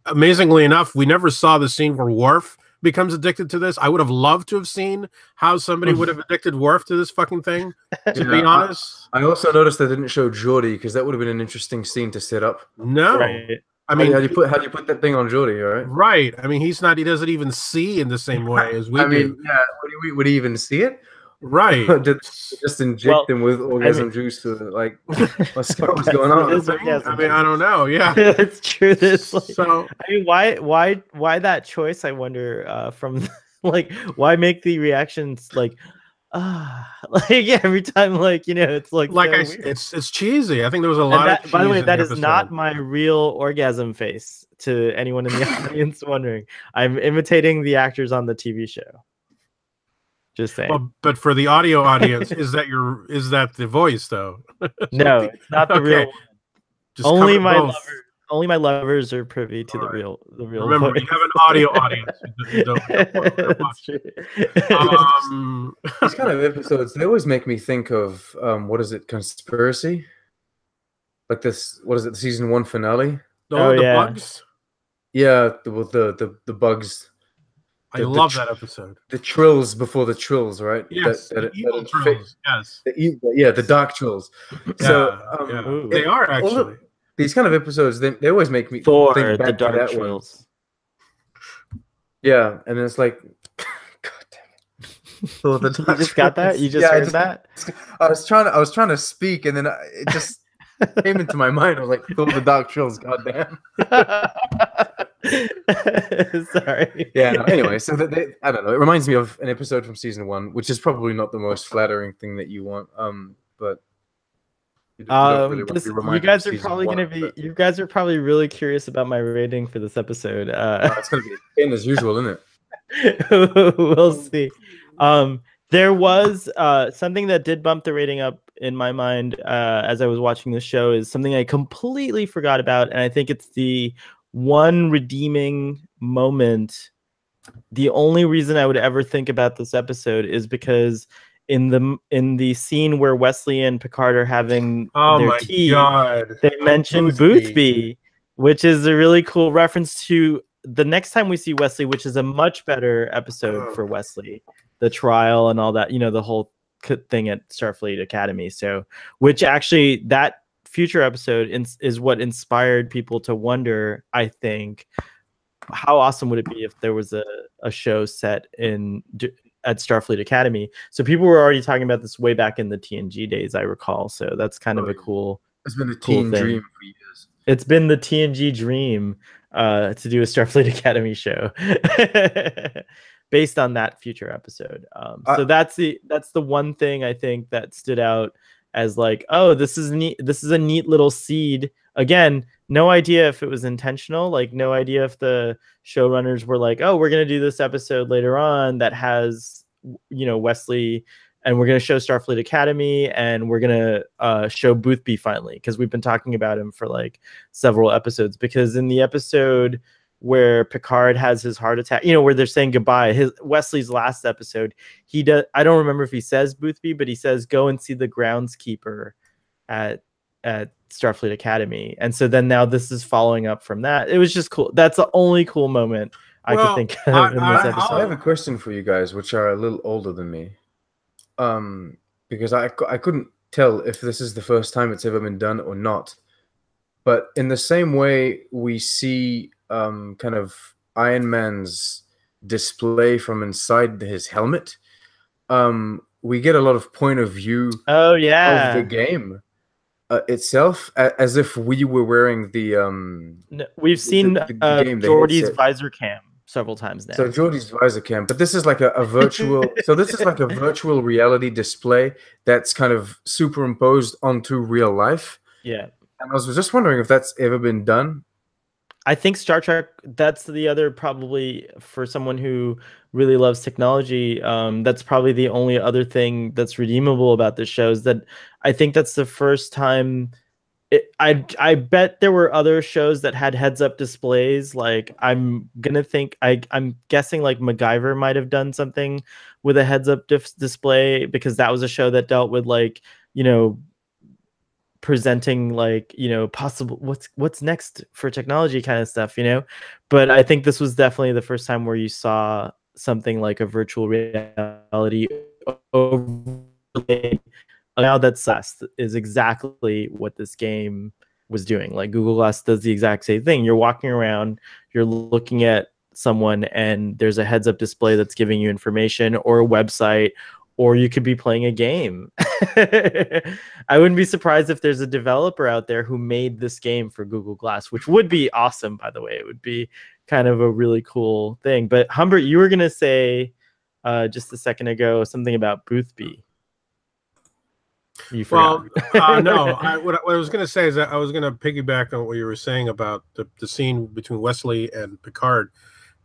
amazingly enough, we never saw the scene where Worf becomes addicted to this. I would have loved to have seen how somebody would have addicted Worf to this fucking thing, to be honest. I also noticed they didn't show Geordi, because that would have been an interesting scene to set up. No. Right. I mean, how do you put that thing on Geordi, all right? Right. I mean, he doesn't even see in the same way as we do. Yeah, would he even see it? Right. just inject him with orgasm juice to like what's going on? I mean, I don't know. Yeah, it's true. So I mean, why that choice? I wonder. From like, why make the reactions like like every time, like, you know, it's like so it's cheesy. I think there was a lot of cheese. By the way, that is not my real orgasm face, to anyone in the audience wondering. I'm imitating the actors on the TV show. Just saying. Well, but for the audio audience, is that the voice though? No, it's not the real one. Just only my lovers are privy to the real Remember, voice. we have an audio audience. That's true. These kind of episodes, they always make me think of what is it, Conspiracy? Like this, what is it, the season 1 finale? The bugs? Yeah, the bugs. I love that episode. The trills before the trills, right? Yes, the evil trills. Yes. The dark trills. So they are actually. These kind of episodes, they always make me think back the dark to that trills. Yeah, and it's like, God damn it. So you just got that? You just heard that? I was trying to speak, and then it just came into my mind. I was like, "Fill the dark trills, goddamn." Sorry. Yeah. No, anyway, so I don't know. It reminds me of an episode from season 1, which is probably not the most flattering thing that you want. But you guys are probably really curious about my rating for this episode. It's gonna be a 10 as usual, isn't it? We'll see. There was something that did bump the rating up in my mind as I was watching the show, is something I completely forgot about, and I think it's the one redeeming moment. The only reason I would ever think about this episode is because in the scene where Wesley and Picard are having their tea, they mentioned Boothby, which is a really cool reference to the next time we see Wesley, which is a much better episode for Wesley, the trial and all that, you know, the whole thing at Starfleet Academy. So, which actually, that future episode is what inspired people to wonder, I think, how awesome would it be if there was a show set at Starfleet Academy. So people were already talking about this way back in the TNG days, I recall. So that's kind of a cool. It's been a TNG dream for years. It's been the TNG dream to do a Starfleet Academy show based on that future episode. So that's the one thing I think that stood out as like, oh, this is neat. This is a neat little seed. Again, no idea if it was intentional. Like, no idea if the showrunners were like, oh, we're gonna do this episode later on that has, you know, Wesley, and we're gonna show Starfleet Academy, and we're gonna show Boothby finally, because we've been talking about him for like several episodes. Because in the episode where Picard has his heart attack, you know, where they're saying goodbye, his Wesley's last episode, he does, I don't remember if he says Boothby, but he says go and see the groundskeeper at Starfleet Academy. And so then now this is following up from that. It was just cool. That's the only cool moment I could think of in this episode. I have a question for you guys, which are a little older than me, because I couldn't tell if this is the first time it's ever been done or not. But in the same way we see kind of Iron Man's display from inside his helmet, we get a lot of point of view of the game itself, as if we were wearing the we've seen Geordi's visor cam several times now. So Geordi's visor cam, but this is like a virtual so this is like a virtual reality display that's kind of superimposed onto real life. Yeah. And I was just wondering if that's ever been done. I think Star Trek, that's the other, probably for someone who really loves technology, that's probably the only other thing that's redeemable about this show, is that I think that's the first time. I bet there were other shows that had heads-up displays. Like, I'm guessing like MacGyver might have done something with a heads-up display, because that was a show that dealt with, like, you know, presenting, like, you know, possible what's next for technology kind of stuff, you know. But I think this was definitely the first time where you saw something like a virtual reality overlay. Now that's is exactly what this game was doing. Like, Google Glass does the exact same thing. You're walking around, you're looking at someone, and there's a heads-up display that's giving you information, or a website, or you could be playing a game. I wouldn't be surprised if there's a developer out there who made this game for Google Glass, which would be awesome, by the way. It would be kind of a really cool thing. But Humbert, you were going to say just a second ago something about Boothby. You forgot. Well, no. What I was going to say is that I was going to piggyback on what you were saying about the scene between Wesley and Picard.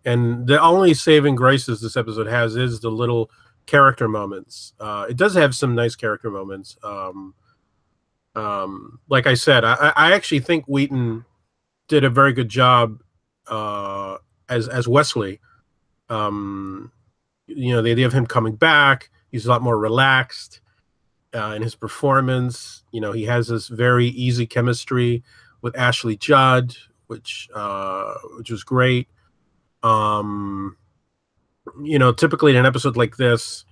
And the only saving graces this episode has is the little character moments. It does have some nice character moments. Like I said, I actually think Wheaton did a very good job as Wesley. You know, the idea of him coming back, he's a lot more relaxed in his performance. You know, he has this very easy chemistry with Ashley Judd, which was great. You know, typically in an episode like this,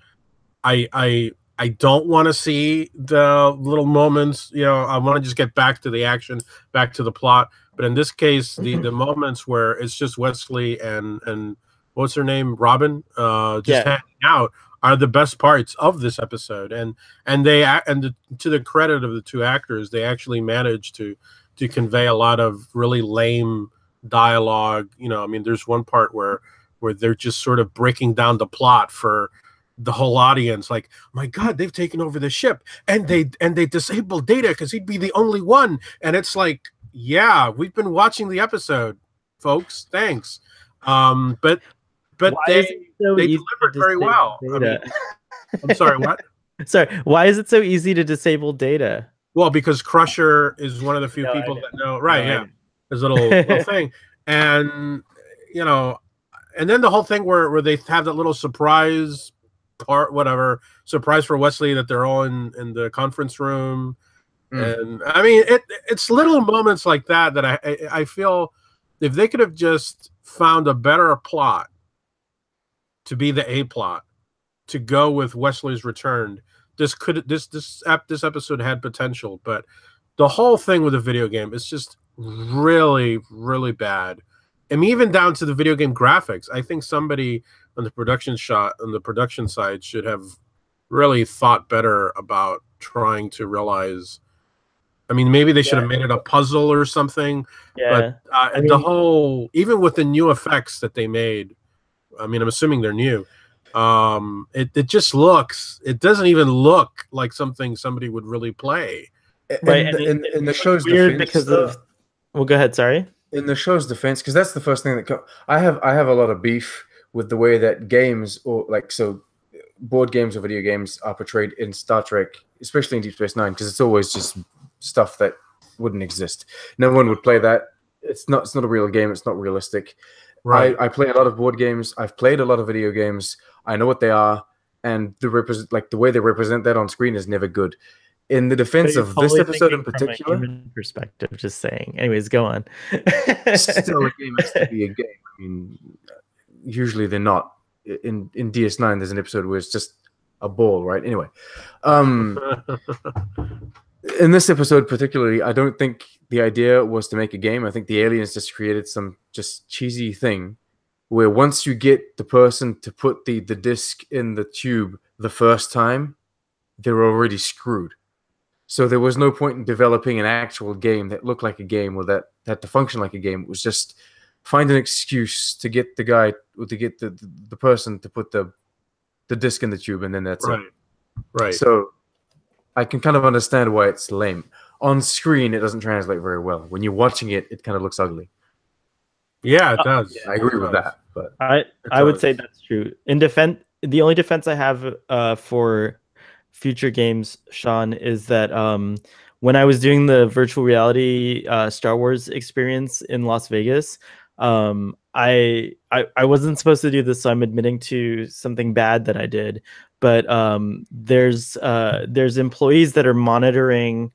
I don't want to see the little moments. You know, I want to just get back to the action, back to the plot. But in this case, the moments where it's just Wesley and what's her name, Robin, just hanging out, are the best parts of this episode. And to the credit of the two actors, they actually managed to convey a lot of really lame dialogue. You know, I mean, there's one part where they're just sort of breaking down the plot for the whole audience, like, my God, they've taken over the ship, and they disabled Data because he'd be the only one. And it's like, yeah, we've been watching the episode, folks. Thanks. But they delivered very well. I mean, I'm sorry, what? Sorry, why is it so easy to disable Data? Well, because Crusher is one of the few people that know. Right, yeah. His little thing. And, you know, and then the whole thing where they have that little surprise part, whatever, surprise for Wesley that they're all in the conference room. And I mean, it's little moments like that I feel if they could have just found a better plot to be the A plot to go with Wesley's return, this episode had potential. But the whole thing with the video game is just really, really bad. I mean, even down to the video game graphics. I think somebody on the production side should have really thought better about trying to realize. I mean, maybe they should have made it a puzzle or something. Yeah. But the whole, even with the new effects that they made, I mean, I'm assuming they're new. It just looks. It doesn't even look like something somebody would really play. Right, In the show's weird defense, because of. Well, go ahead. Sorry. In the show's defense, because that's the first thing that I have a lot of beef with the way that games or board games or video games are portrayed in Star Trek, especially in Deep Space Nine, because it's always just stuff that wouldn't exist. No one would play that. It's not a real game. It's not realistic. Right. I play a lot of board games. I've played a lot of video games. I know what they are, and the way they represent that on screen is never good. In the defense of this episode in particular, from a human perspective, just saying. Anyways, go on. Still, a game has to be a game. I mean, usually they're not. In DS9, there's an episode where it's just a ball, right? Anyway, in this episode particularly, I don't think the idea was to make a game. I think the aliens just created some just cheesy thing where once you get the person to put the disc in the tube the first time, they're already screwed. So there was no point in developing an actual game that looked like a game or that had to function like a game. It was just find an excuse to get the guy or to get the person to put the disc in the tube, and then that's it. Right. So I can kind of understand why it's lame. On screen, it doesn't translate very well. When you're watching it, it kind of looks ugly. Yeah, it does. I agree with that. But I would say that's true. In defense, the only defense I have for future games, Sean, is that when I was doing the virtual reality Star Wars experience in Las Vegas, I wasn't supposed to do this, so I'm admitting to something bad that I did. But there's employees that are monitoring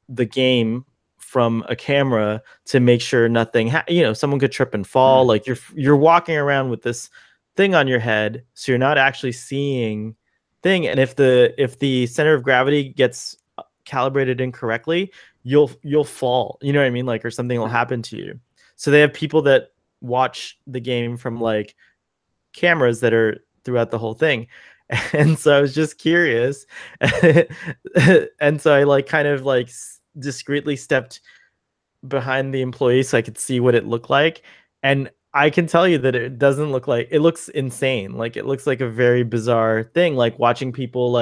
the game from a camera to make sure nothing someone could trip and fall. Like you're walking around with this thing on your head, so you're not actually seeing thing, and if the center of gravity gets calibrated incorrectly, you'll fall, you know what I mean, like, or something will happen to you. So they have people that watch the game from like cameras that are throughout the whole thing. And so I was just curious and so I kind of discreetly stepped behind the employee so I could see what it looked like, and I can tell you that it doesn't look like, it looks insane. Like it looks like a very bizarre thing, like watching people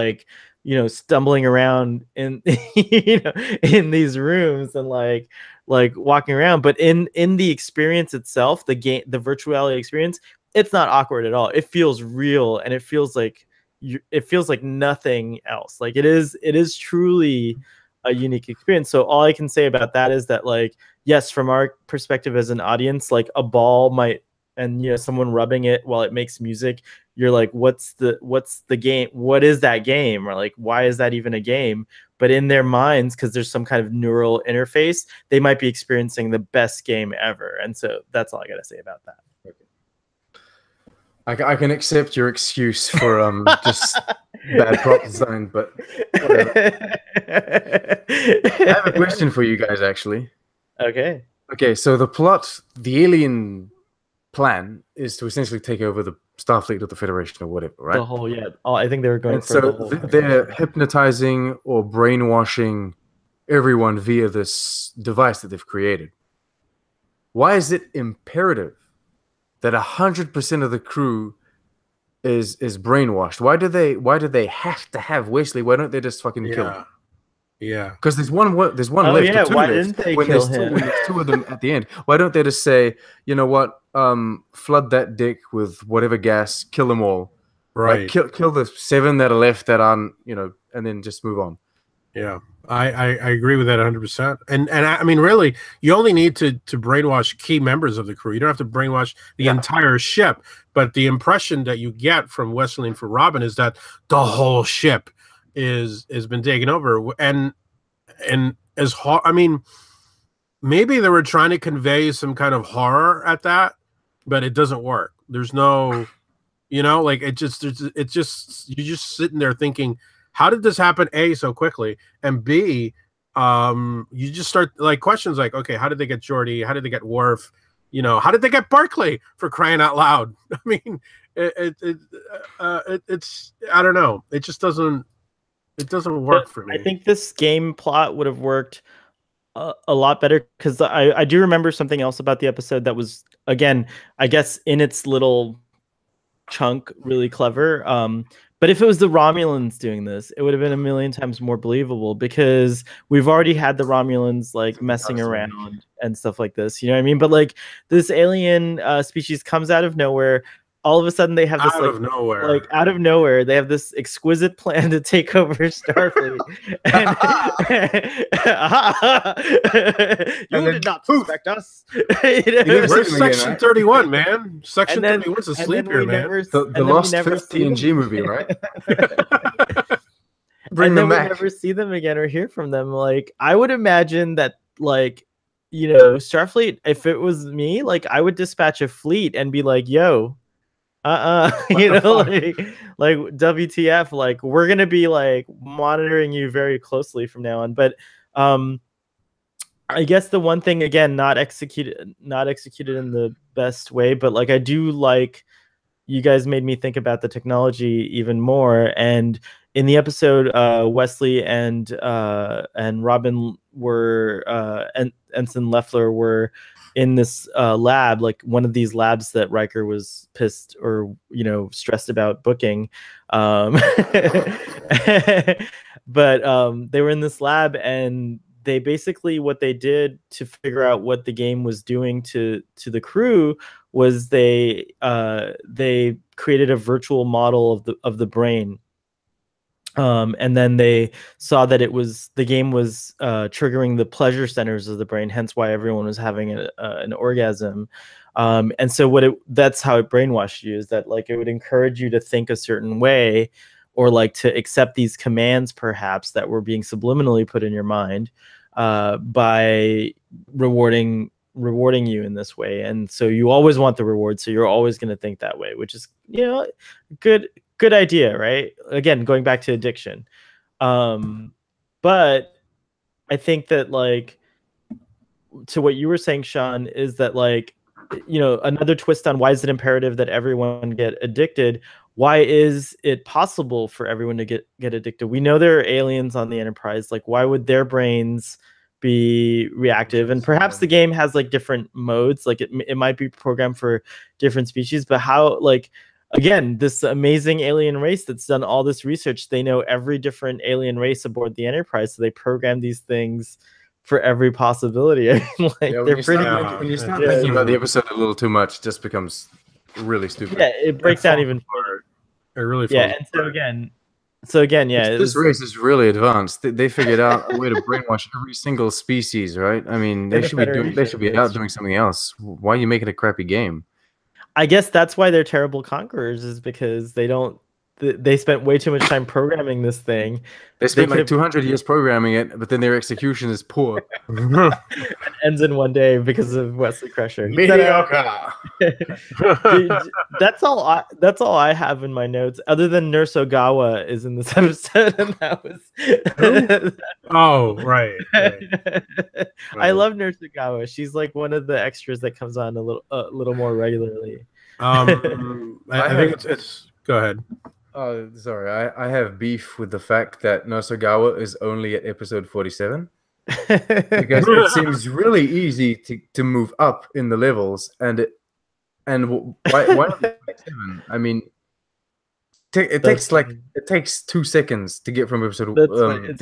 stumbling around in in these rooms and like walking around. But in the experience itself, the virtual reality experience, it's not awkward at all. It feels real, and it feels like nothing else. Like it is truly a unique experience. So all I can say about that is that, like, yes, from our perspective as an audience, like a ball might, and someone rubbing it while it makes music, you're like, what's the game? What is that game? Or like, why is that even a game? But in their minds, because there's some kind of neural interface, they might be experiencing the best game ever. And so that's all I gotta say about that. I can accept your excuse for just bad prop design, but whatever. I have a question for you guys, actually. Okay. So the alien plan is to essentially take over the Starfleet of the Federation or whatever, right? The whole, yeah. Oh, I think they were going and for so the whole. They're hypnotizing or brainwashing everyone via this device that they've created. Why is it imperative that 100% of the crew is brainwashed? Why do they have to have Wesley? Why don't they just fucking kill him? Yeah, because there's one left. Yeah, or two why left. Didn't they kill him? When there's two of them at the end, why don't they just say, you know what, flood that dick with whatever gas, kill them all, right? Like, kill the 7 that are left that aren't, and then just move on. Yeah, I agree with that 100%. And I mean, really, you only need to brainwash key members of the crew. You don't have to brainwash the entire ship. But the impression that you get from Wesley and for Robin is that the whole ship has been taken over. And as I mean, maybe they were trying to convey some kind of horror at that, but it doesn't work. There's no, like it's just you're just sitting there thinking, how did this happen? A, so quickly, and B, you just start like questions like, okay, how did they get Geordi? How did they get Worf? How did they get Barclay, for crying out loud? I mean, it's I don't know. It just doesn't work for me. I think this game plot would have worked a lot better, because I do remember something else about the episode that was, again, I guess in its little chunk really clever. But if it was the Romulans doing this, it would have been a million times more believable, because we've already had the Romulans like messing around and stuff like this. You know what I mean? But like this alien species comes out of nowhere. All of a sudden they have this out of nowhere they have this exquisite plan to take over Starfleet. You did not suspect us. Where's Section 31, man? Section 31's asleep here, man. The Lost Fifth TNG movie, right? Bring them back. We never see them again or hear from them. Like, I would imagine that, like, you know, Starfleet, if it was me, like, I would dispatch a fleet and be like, yo, you know, like WTF, like we're gonna be like monitoring you very closely from now on. But I guess the one thing, again, not executed in the best way, but like I do like, you guys made me think about the technology even more. And in the episode, Wesley and Robin were Ensign Leffler were in this lab, like one of these labs that Riker was pissed or, you know, stressed about booking. But they were in this lab, and they basically, what they did to figure out what the game was doing to the crew was they created a virtual model of the brain. And then they saw that the game was triggering the pleasure centers of the brain, hence why everyone was having an orgasm. And so that's how it brainwashed you, is that like it would encourage you to think a certain way, or like to accept these commands perhaps that were being subliminally put in your mind by rewarding you in this way. And so you always want the reward, so you're always going to think that way, which is, you know, good idea, right? Again, going back to addiction. But I think that, like, to what you were saying, Sean, is that, like, you know, another twist on why is it imperative that everyone get addicted? Why is it possible for everyone to get addicted? We know there are aliens on the Enterprise. Like, why would their brains be reactive? And perhaps the game has like different modes. Like it might be programmed for different species, but how, like, again, this amazing alien race that's done all this research, they know every different alien race aboard the Enterprise, so they program these things for every possibility. I mean, like, yeah, they're pretty when you start thinking about the episode a little too much, it just becomes really stupid. Yeah, it breaks down even further. It really falls. Yeah, and so again, yeah, this race is really advanced. They figured out a way to brainwash every single species, right? I mean, they should be out doing something else. Why are you making a crappy game? I guess that's why they're terrible conquerors, is because they spent way too much time programming this thing. They spent like 200 years programming it, but then their execution is poor. It ends in one day because of Wesley Crusher. Mediocre. That's all I have in my notes. Other than Nurse Ogawa is in this episode, and that was. Oh, right. I love Nurse Ogawa. She's like one of the extras that comes on a little more regularly. I think it's. Go ahead. Oh, sorry. I have beef with the fact that Nosagawa is only at episode 47. Because it seems really easy to move up in the levels, and why not 47? I mean, it takes 2 seconds to get from episode level 1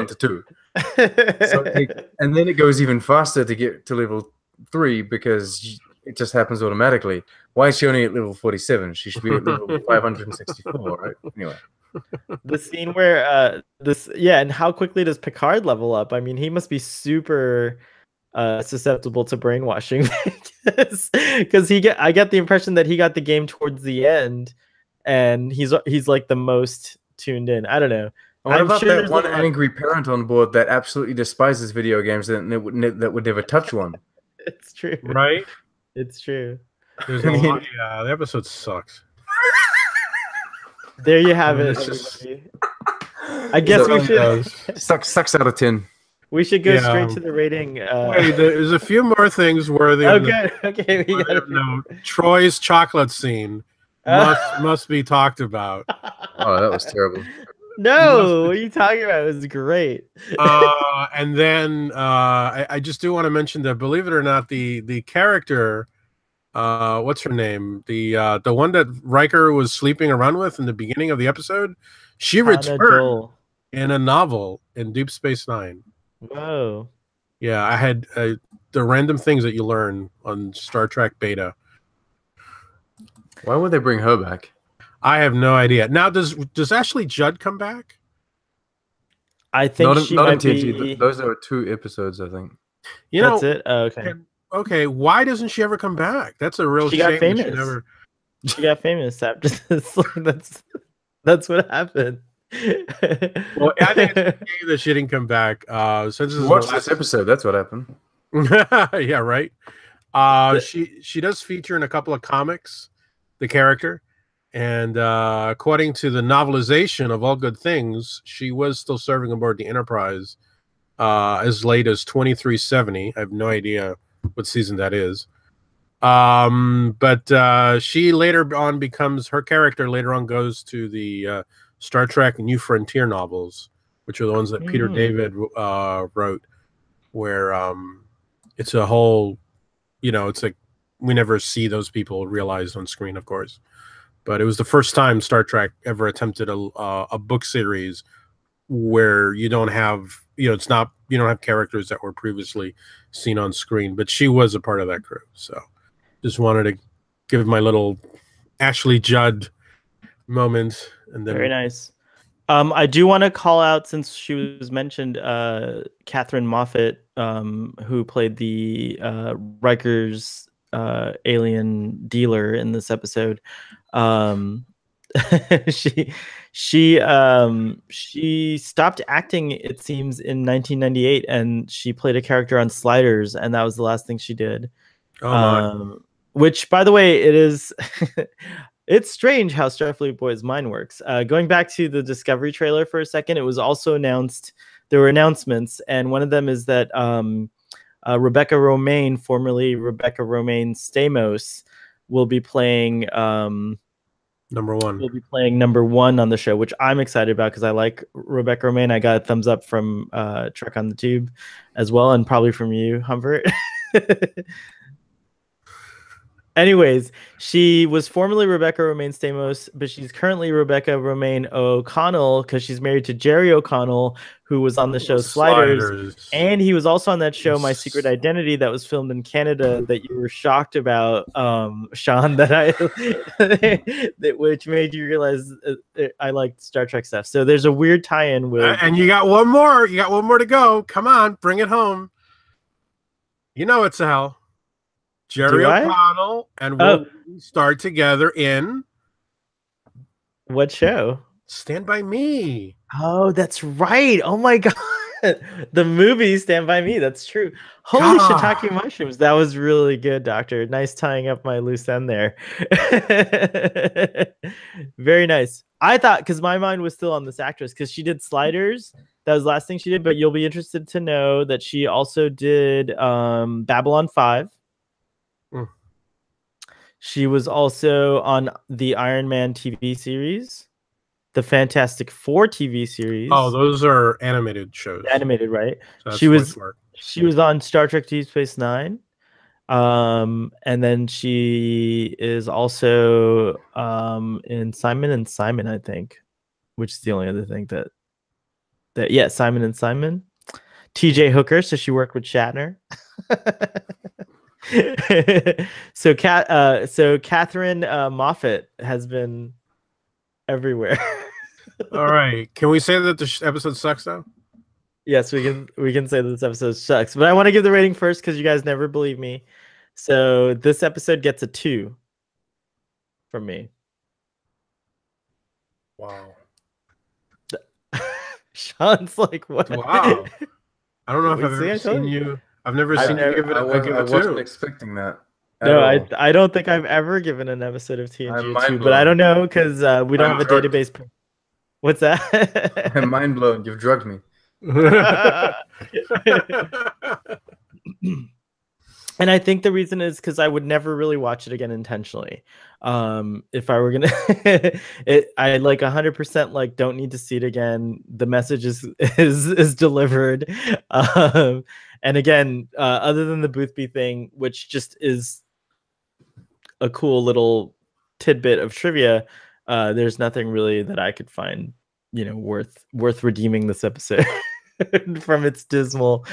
to 2. And then it goes even faster to get to level 3 because it just happens automatically. Why is she only at level 47? She should be at level 564, right? Anyway. The scene where and how quickly does Picard level up? I mean, he must be super susceptible to brainwashing because I get the impression that he got the game towards the end, and he's like the most tuned in. I don't know. What about that one angry parent on board that absolutely despises video games that would never touch one? It's true, right? It's true. There's a lot, yeah, the episode sucks. There you have it. I guess we should sucks out of 10. We should go straight to the rating. Wait, there's a few more things worthy. Okay. We got note. Troy's chocolate scene must be talked about. Oh, that was terrible. No, what are you talking about? It was great. And then I just do want to mention that, believe it or not, the character what's her name? The one that Riker was sleeping around with in the beginning of the episode. She Hannah returned Joel. in a novel in Deep Space Nine. Whoa. Yeah, I had the random things that you learn on Star Trek Beta. Why would they bring her back? I have no idea. Now, does Ashley Judd come back? I think Not she in might TNG. be. Those are 2 episodes, I think. You That's know, it. Oh, okay. Okay, why doesn't she ever come back? That's a real She shame. got famous. She got famous after this. That's what happened. Well, I think it's okay that she didn't come back. Since this is Watch this episode. That's what happened. Yeah, right. She does feature in a couple of comics, the character, and according to the novelization of All Good Things, she was still serving aboard the Enterprise as late as 2370. I have no idea what season that is. But she later on becomes, her character later on goes to the Star Trek New Frontier novels, which are the ones that Peter David wrote, where it's a whole, it's like we never see those people realized on screen, of course. But it was the first time Star Trek ever attempted a book series where you don't have, it's not, you don't have characters that were previously seen on screen. But she was a part of that crew, so just wanted to give my little Ashley Judd moment. And then very nice. I do want to call out, since she was mentioned, Catherine Moffat, who played the Riker's alien dealer in this episode. She stopped acting, it seems, in 1998, and she played a character on Sliders, and that was the last thing she did. Oh my. Which, by the way, it is. It's strange how Starfleet Boy's mind works. Going back to the Discovery trailer for a second, it was also announced, there were announcements, and one of them is that Rebecca Romaine, formerly Rebecca Romaine Stamos, will be playing number one. Will be playing number one on the show, which I'm excited about because I like Rebecca Romaine. I got a thumbs up from Trek on the Tube as well, and probably from you, Humbert. Anyways, she was formerly Rebecca Romaine Stamos, but she's currently Rebecca Romaine O'Connell because she's married to Jerry O'Connell, who was on the show Sliders. And he was also on that show My Secret Identity that was filmed in Canada that you were shocked about, Sean, which made you realize I liked Star Trek stuff. So there's a weird tie-in with... And you got one more. You got one more to go. Come on, bring it home. You know it's a hell. Jerry O'Connell and we'll start together in what show? Stand By Me. Oh, that's right. Oh my god. The movie Stand By Me. That's true. Holy shiitake mushrooms. That was really good, Doctor. Nice tying up my loose end there. Very nice. I thought, because my mind was still on this actress, because she did Sliders. That was the last thing she did, but you'll be interested to know that she also did Babylon 5. She was also on the Iron Man TV series, the Fantastic Four TV series. Oh, those are animated shows. Animated, right? So she was on Star Trek Deep Space Nine. And then she is also in Simon and Simon, I think, which is the only other thing that Simon and Simon. TJ Hooker, so she worked with Shatner. So Catherine Moffat has been everywhere. All right, can we say that the episode sucks though? Yes, we can say that this episode sucks, but I want to give the rating first because you guys never believe me. So this episode gets a 2 from me. Wow. Sean's like, what? Wow. I don't know if I've ever seen you. I've never seen you give it a 2. I wasn't expecting that. No, I don't think I've ever given an episode of TNG a 2, but I don't know because we don't have a database. What's that? I'm mind blown. You've drugged me. And I think the reason is because I would never really watch it again intentionally. If I were gonna, I like 100% like don't need to see it again. The message is delivered. And again, other than the Boothby thing, which just is a cool little tidbit of trivia, there's nothing really that I could find, worth redeeming this episode from its dismal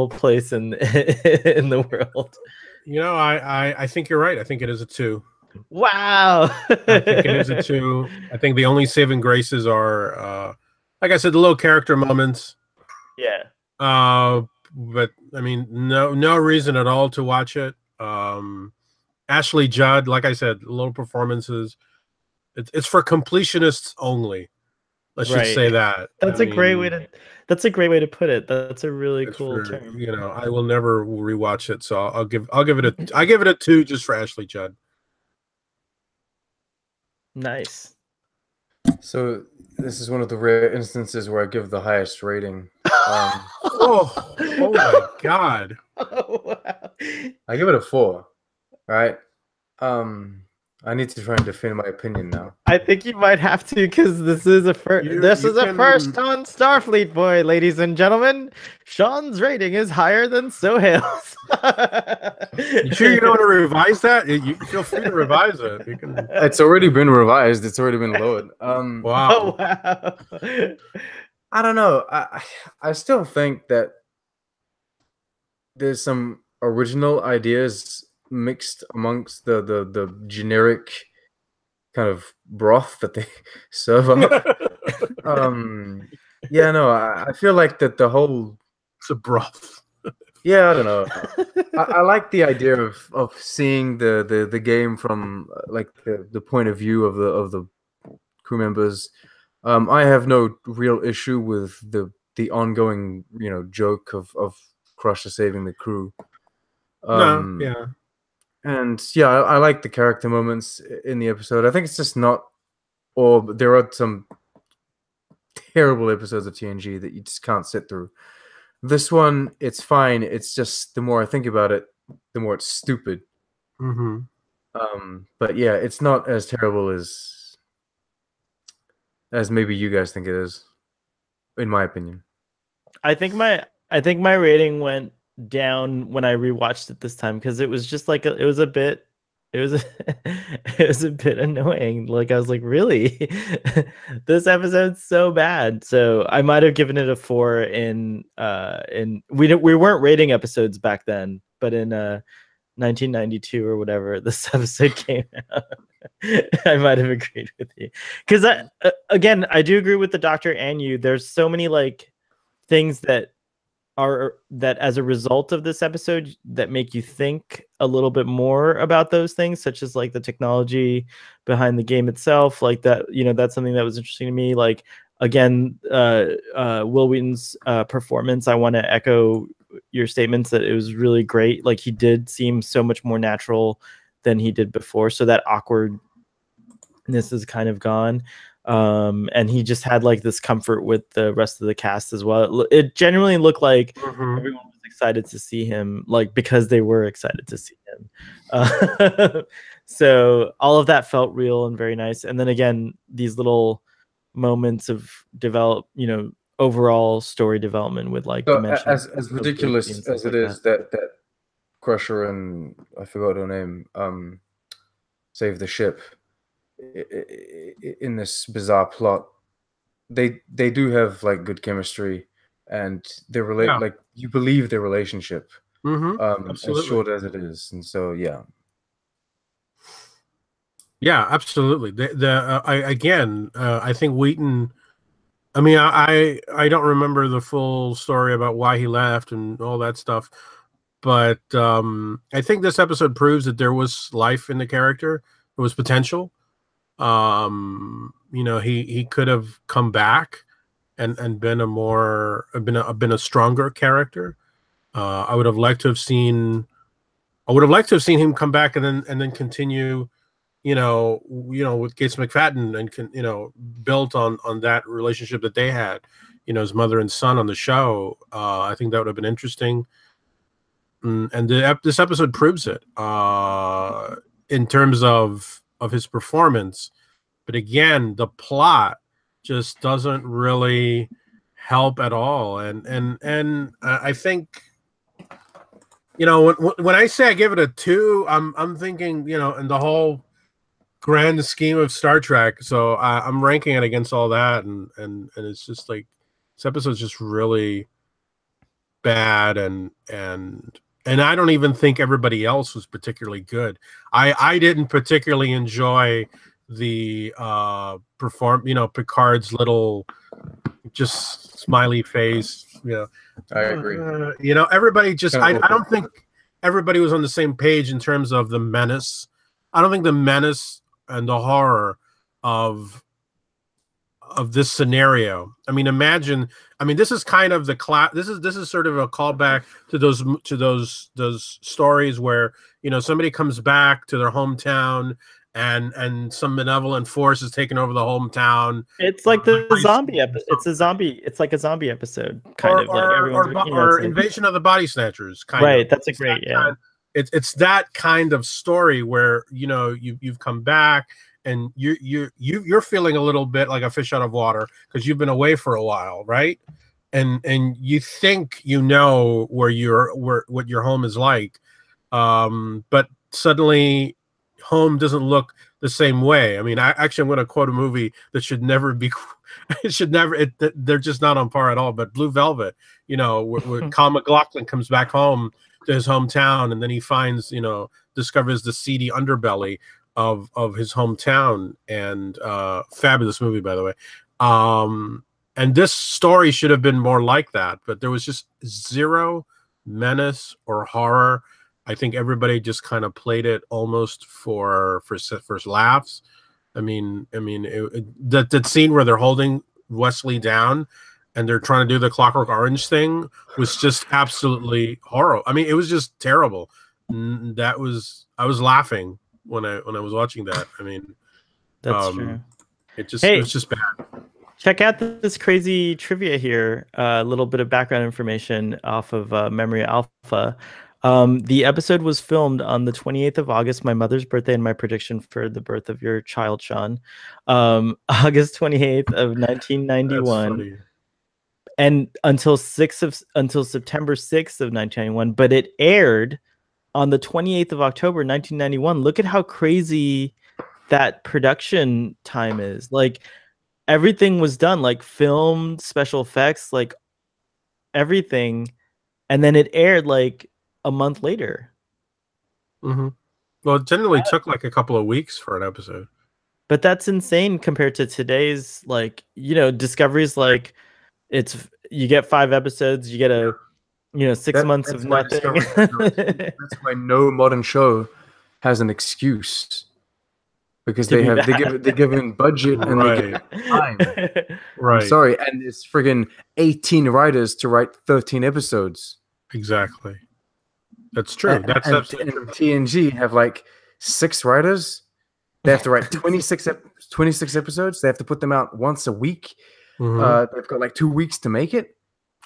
place in in the world. I think you're right. I think it is a 2. Wow. I think it is a 2. I think the only saving graces are, like I said, the little character moments. Yeah. But I mean, no reason at all to watch it. Ashley Judd, like I said, little performances. It's for completionists only. Let's just say that. That's a great way to put it. That's a really cool term. I will never rewatch it, so I give it a 2 just for Ashley Judd. Nice. So this is one of the rare instances where I give the highest rating. Oh my god! Oh, wow. I give it a 4. Right. I need to try and defend my opinion now. I think you might have to, because this is a first. This is a first on Starfleet Boy, ladies and gentlemen. Sean's rating is higher than Sohail's. You sure you don't want to revise that? You feel free to revise it. You can... It's already been revised. It's already been lowered. Wow. Oh, wow. I don't know. I still think that there's some original ideas mixed amongst the generic kind of broth that they serve up. Yeah, no, I feel like that the whole it's a broth. Yeah, I don't know. I like the idea of seeing the game from like the point of view of the crew members. I have no real issue with the ongoing joke of Crusher saving the crew. Yeah. And yeah, I like the character moments in the episode. I think it's just not all. There are some terrible episodes of TNG that you just can't sit through. This one, it's fine. It's just the more I think about it, the more it's stupid. Mm-hmm. But yeah, it's not as terrible as maybe you guys think it is, in my opinion. I think my rating went down when I rewatched it this time, because it was just like it was a bit annoying. Like I was like, really? This episode's so bad. So I might have given it a 4 in we weren't rating episodes back then, but in 1992 or whatever this episode came out. I might have agreed with you, because again, I do agree with the Doctor and you. There's so many like things that as a result of this episode that make you think a little bit more about those things, such as like the technology behind the game itself. Like that, that's something that was interesting to me. Like again, Wil Wheaton's performance, I want to echo your statements that it was really great. Like he did seem so much more natural than he did before, so that awkwardness is kind of gone. And he just had like this comfort with the rest of the cast as well. It genuinely looked like everyone was excited to see him, like because they were excited to see him. So all of that felt real and very nice. And then again, these little moments of overall story development with like as ridiculous as it is that Crusher and I forgot her name save the ship in this bizarre plot. They do have like good chemistry, and they relate. Yeah. Like you believe their relationship, as short as it is, and so yeah, absolutely. I think Wheaton. I mean, I don't remember the full story about why he left and all that stuff, but I think this episode proves that there was life in the character. There was potential. He could have come back and been a stronger character. I would have liked to have seen him come back and then continue, with Gates McFadden and built on that relationship that they had, his mother and son on the show. I think that would have been interesting. And this episode proves it in terms of his performance. But again, the plot just doesn't really help at all. And I think, you know, when I say I give it a 2, I'm thinking, you know, in the whole grand scheme of Star Trek. So I'm ranking it against all that, and it's just like this episode's just really bad, and I don't even think everybody else was particularly good. I didn't particularly enjoy the Picard's little just smiley face. I agree. Everybody just I don't think everybody was on the same page in terms of the menace. I don't think the menace and the horror of this scenario. I mean, imagine. I mean, this is kind of the This is sort of a callback to those stories where somebody comes back to their hometown and some benevolent force is taking over the hometown. It's like the zombie episode. It's like a zombie episode, kind of like or Invasion of the Body Snatchers. Right. That's a great It's that kind of story where you've come back. And you're feeling a little bit like a fish out of water because you've been away for a while, right? And you think what your home is like, but suddenly home doesn't look the same way. I mean, I'm going to quote a movie that should never be. They're just not on par at all. But Blue Velvet, where Kyle MacLachlan comes back home to his hometown, and then he finds, discovers the seedy underbelly of his hometown, and fabulous movie, by the way. And this story should have been more like that, but there was just zero menace or horror. I think everybody just kind of played it almost for laughs. I mean, that scene where they're holding Wesley down and they're trying to do the Clockwork Orange thing was just absolutely horrible. I mean, it was just terrible. I was laughing when I was watching that. I mean, that's true. It was just bad. Check out this crazy trivia here. A little bit of background information off of Memory Alpha. The episode was filmed on the 28th of August, my mother's birthday, and my prediction for the birth of your child, Sean. August 28th of 1991, and until September 6th of 1991. But it aired on the 28th of October 1991. Look at how crazy that production time is. Like, everything was done, like filmed, special effects, like everything, and then it aired like a month later. Mm-hmm. Well, it generally took like a couple of weeks for an episode. But that's insane compared to today's, like, Discovery's like, you get 5 episodes, you get 6 months of nothing. That's why no modern show has an excuse. Because they're given budget and they give time. Right. I'm sorry, and it's friggin' 18 writers to write 13 episodes. Exactly. That's true. And TNG have like 6 writers. They have to write 26 episodes. They have to put them out once a week. Mm-hmm. They've got like 2 weeks to make it.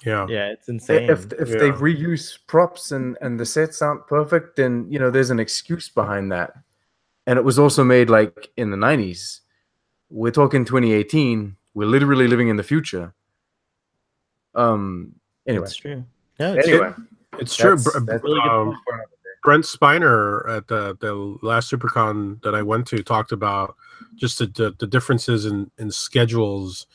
Yeah, it's insane. If they reuse props and the sets aren't perfect, then there's an excuse behind that. And it was also made like in the 90s. We're talking 2018. We're literally living in the future. Anyway, it's true. Yeah, it's true. That's really good. Brent Spiner at the last SuperCon that I went to talked about just the differences in schedules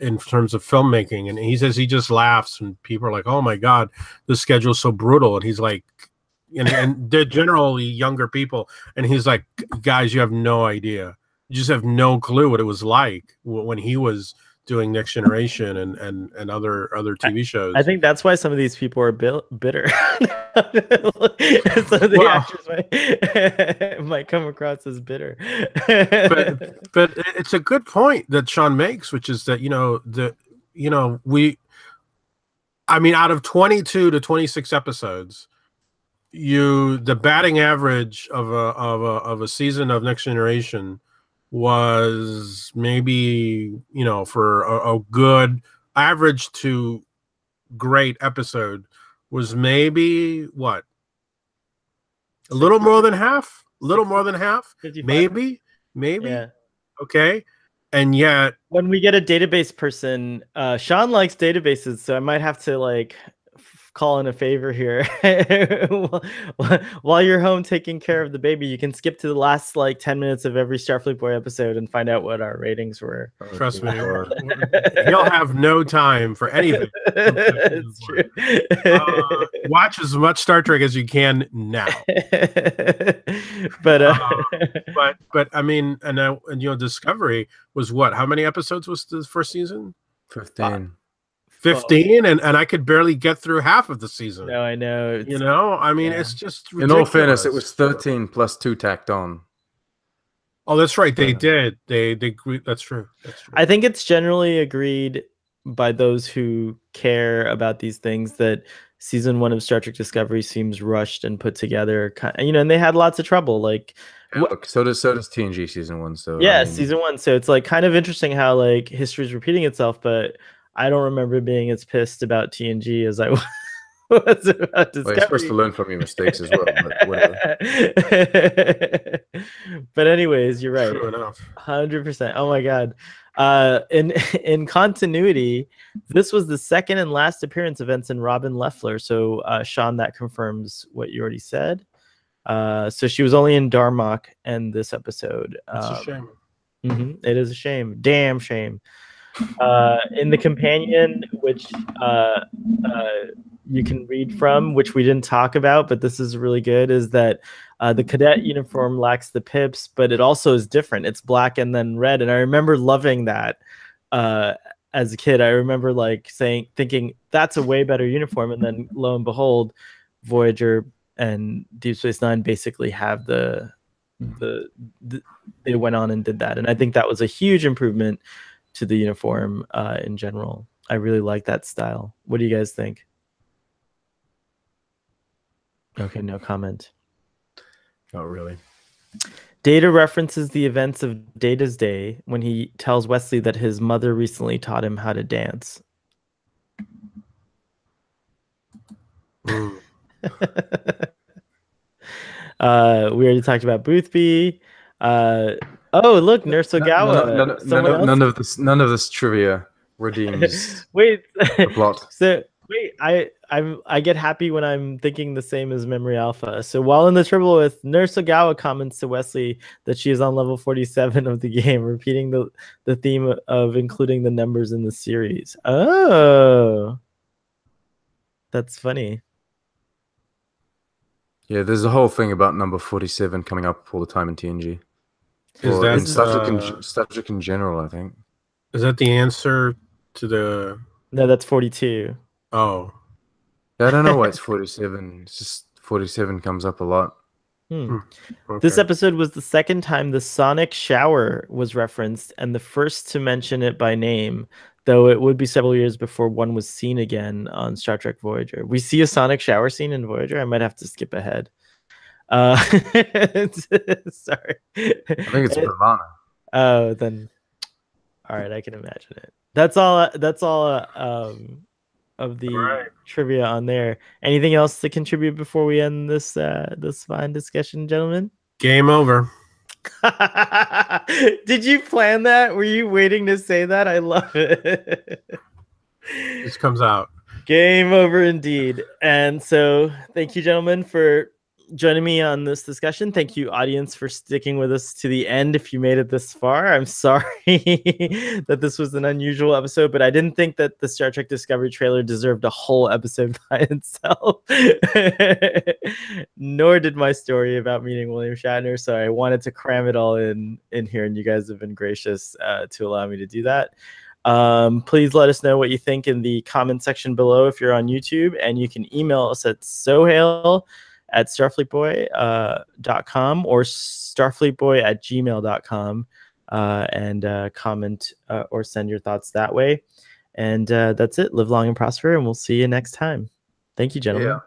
in terms of filmmaking, and he says he just laughs, and people are like, "Oh my God, the schedule's so brutal," and he's like. And they're generally younger people, and he's like, guys, you have no idea, you just have no clue what it was like when he was doing Next Generation and other TV shows. I think that's why some of these people are bitter. Some of the actors might come across as bitter. but it's a good point that Sean makes, which is that out of 22 to 26 episodes, the batting average of a season of Next Generation was maybe for a good average to great episode was maybe what, a little more than half, 55? maybe yeah. Okay. And yet when we get a database person, Sean likes databases, so I might have to call in a favor here. While you're home taking care of the baby, you can skip to the last like 10 minutes of every Starfleet Boy episode and find out what our ratings were. Trust me, he'll have no time for anything. It's true. Watch as much Star Trek as you can now. but I mean, and Discovery was what? How many episodes was the first season? 15. 15, and I could barely get through half of the season. No, I know. I mean, it's just ridiculous. In all fairness, it was 13 plus 2 tacked on. Oh, that's right. They did. They that's true. I think it's generally agreed by those who care about these things that season 1 of Star Trek Discovery seems rushed and put together, and they had lots of trouble. Like, look, so does TNG season 1. So yeah, season 1. So it's like kind of interesting how like history is repeating itself, but I don't remember being as pissed about TNG as I was about Discovery. Well, you're supposed to learn from your mistakes as well. But whatever. But anyways, you're right. True enough. 100%. Oh my god. In continuity, this was the second and last appearance of Ensign Robin Leffler. So Sean, that confirms what you already said. So she was only in Darmok and this episode. It's a shame. It is a shame. Damn shame. In the companion, which you can read from, which we didn't talk about, but this is really good, is that the cadet uniform lacks the pips, but it also is different. It's black and then red. And I remember loving that as a kid. I remember like thinking that's a way better uniform. And then lo and behold, Voyager and Deep Space Nine basically have they went on and did that. And I think that was a huge improvement to the uniform in general. I really like that style. What do you guys think? Okay, no comment. Not really. Data references the events of Data's Day when he tells Wesley that his mother recently taught him how to dance. We already talked about Boothby. Oh, look, Nurse Ogawa. None of this trivia redeems wait, the plot. So wait, I get happy when I'm thinking the same as Memory Alpha. So while in the triple with, Nurse Ogawa comments to Wesley that she is on level 47 of the game, repeating the theme of including the numbers in the series. Oh, that's funny. Yeah, there's a whole thing about number 47 coming up all the time in TNG. Is that in Star Trek in general, I think. Is that the answer to the... No, that's 42. Oh. I don't know why it's 47. It's just 47 comes up a lot. Okay. This episode was the second time the sonic shower was referenced and the first to mention it by name, though it would be several years before one was seen again on Star Trek Voyager. We see a sonic shower scene in Voyager. I might have to skip ahead. Sorry. I think it's Bravana. Oh, then all right, I can imagine it. That's all of the trivia on there. Anything else to contribute before we end this this fine discussion, gentlemen? Game over. Did you plan that? Were you waiting to say that? I love it. This comes out. Game over indeed. And so thank you, gentlemen, for joining me on this discussion. Thank you, audience, for sticking with us to the end. If you made it this far, I'm sorry that this was an unusual episode, but I didn't think that the Star Trek Discovery trailer deserved a whole episode by itself. Nor did my story about meeting William Shatner, so I wanted to cram it all in here, and you guys have been gracious to allow me to do that. Please let us know what you think in the comment section below if you're on YouTube, and you can email us at sohail@starfleetboy.com or starfleetboy@gmail.com and comment or send your thoughts that way. And that's it. Live long and prosper, and we'll see you next time. Thank you, gentlemen. Yeah.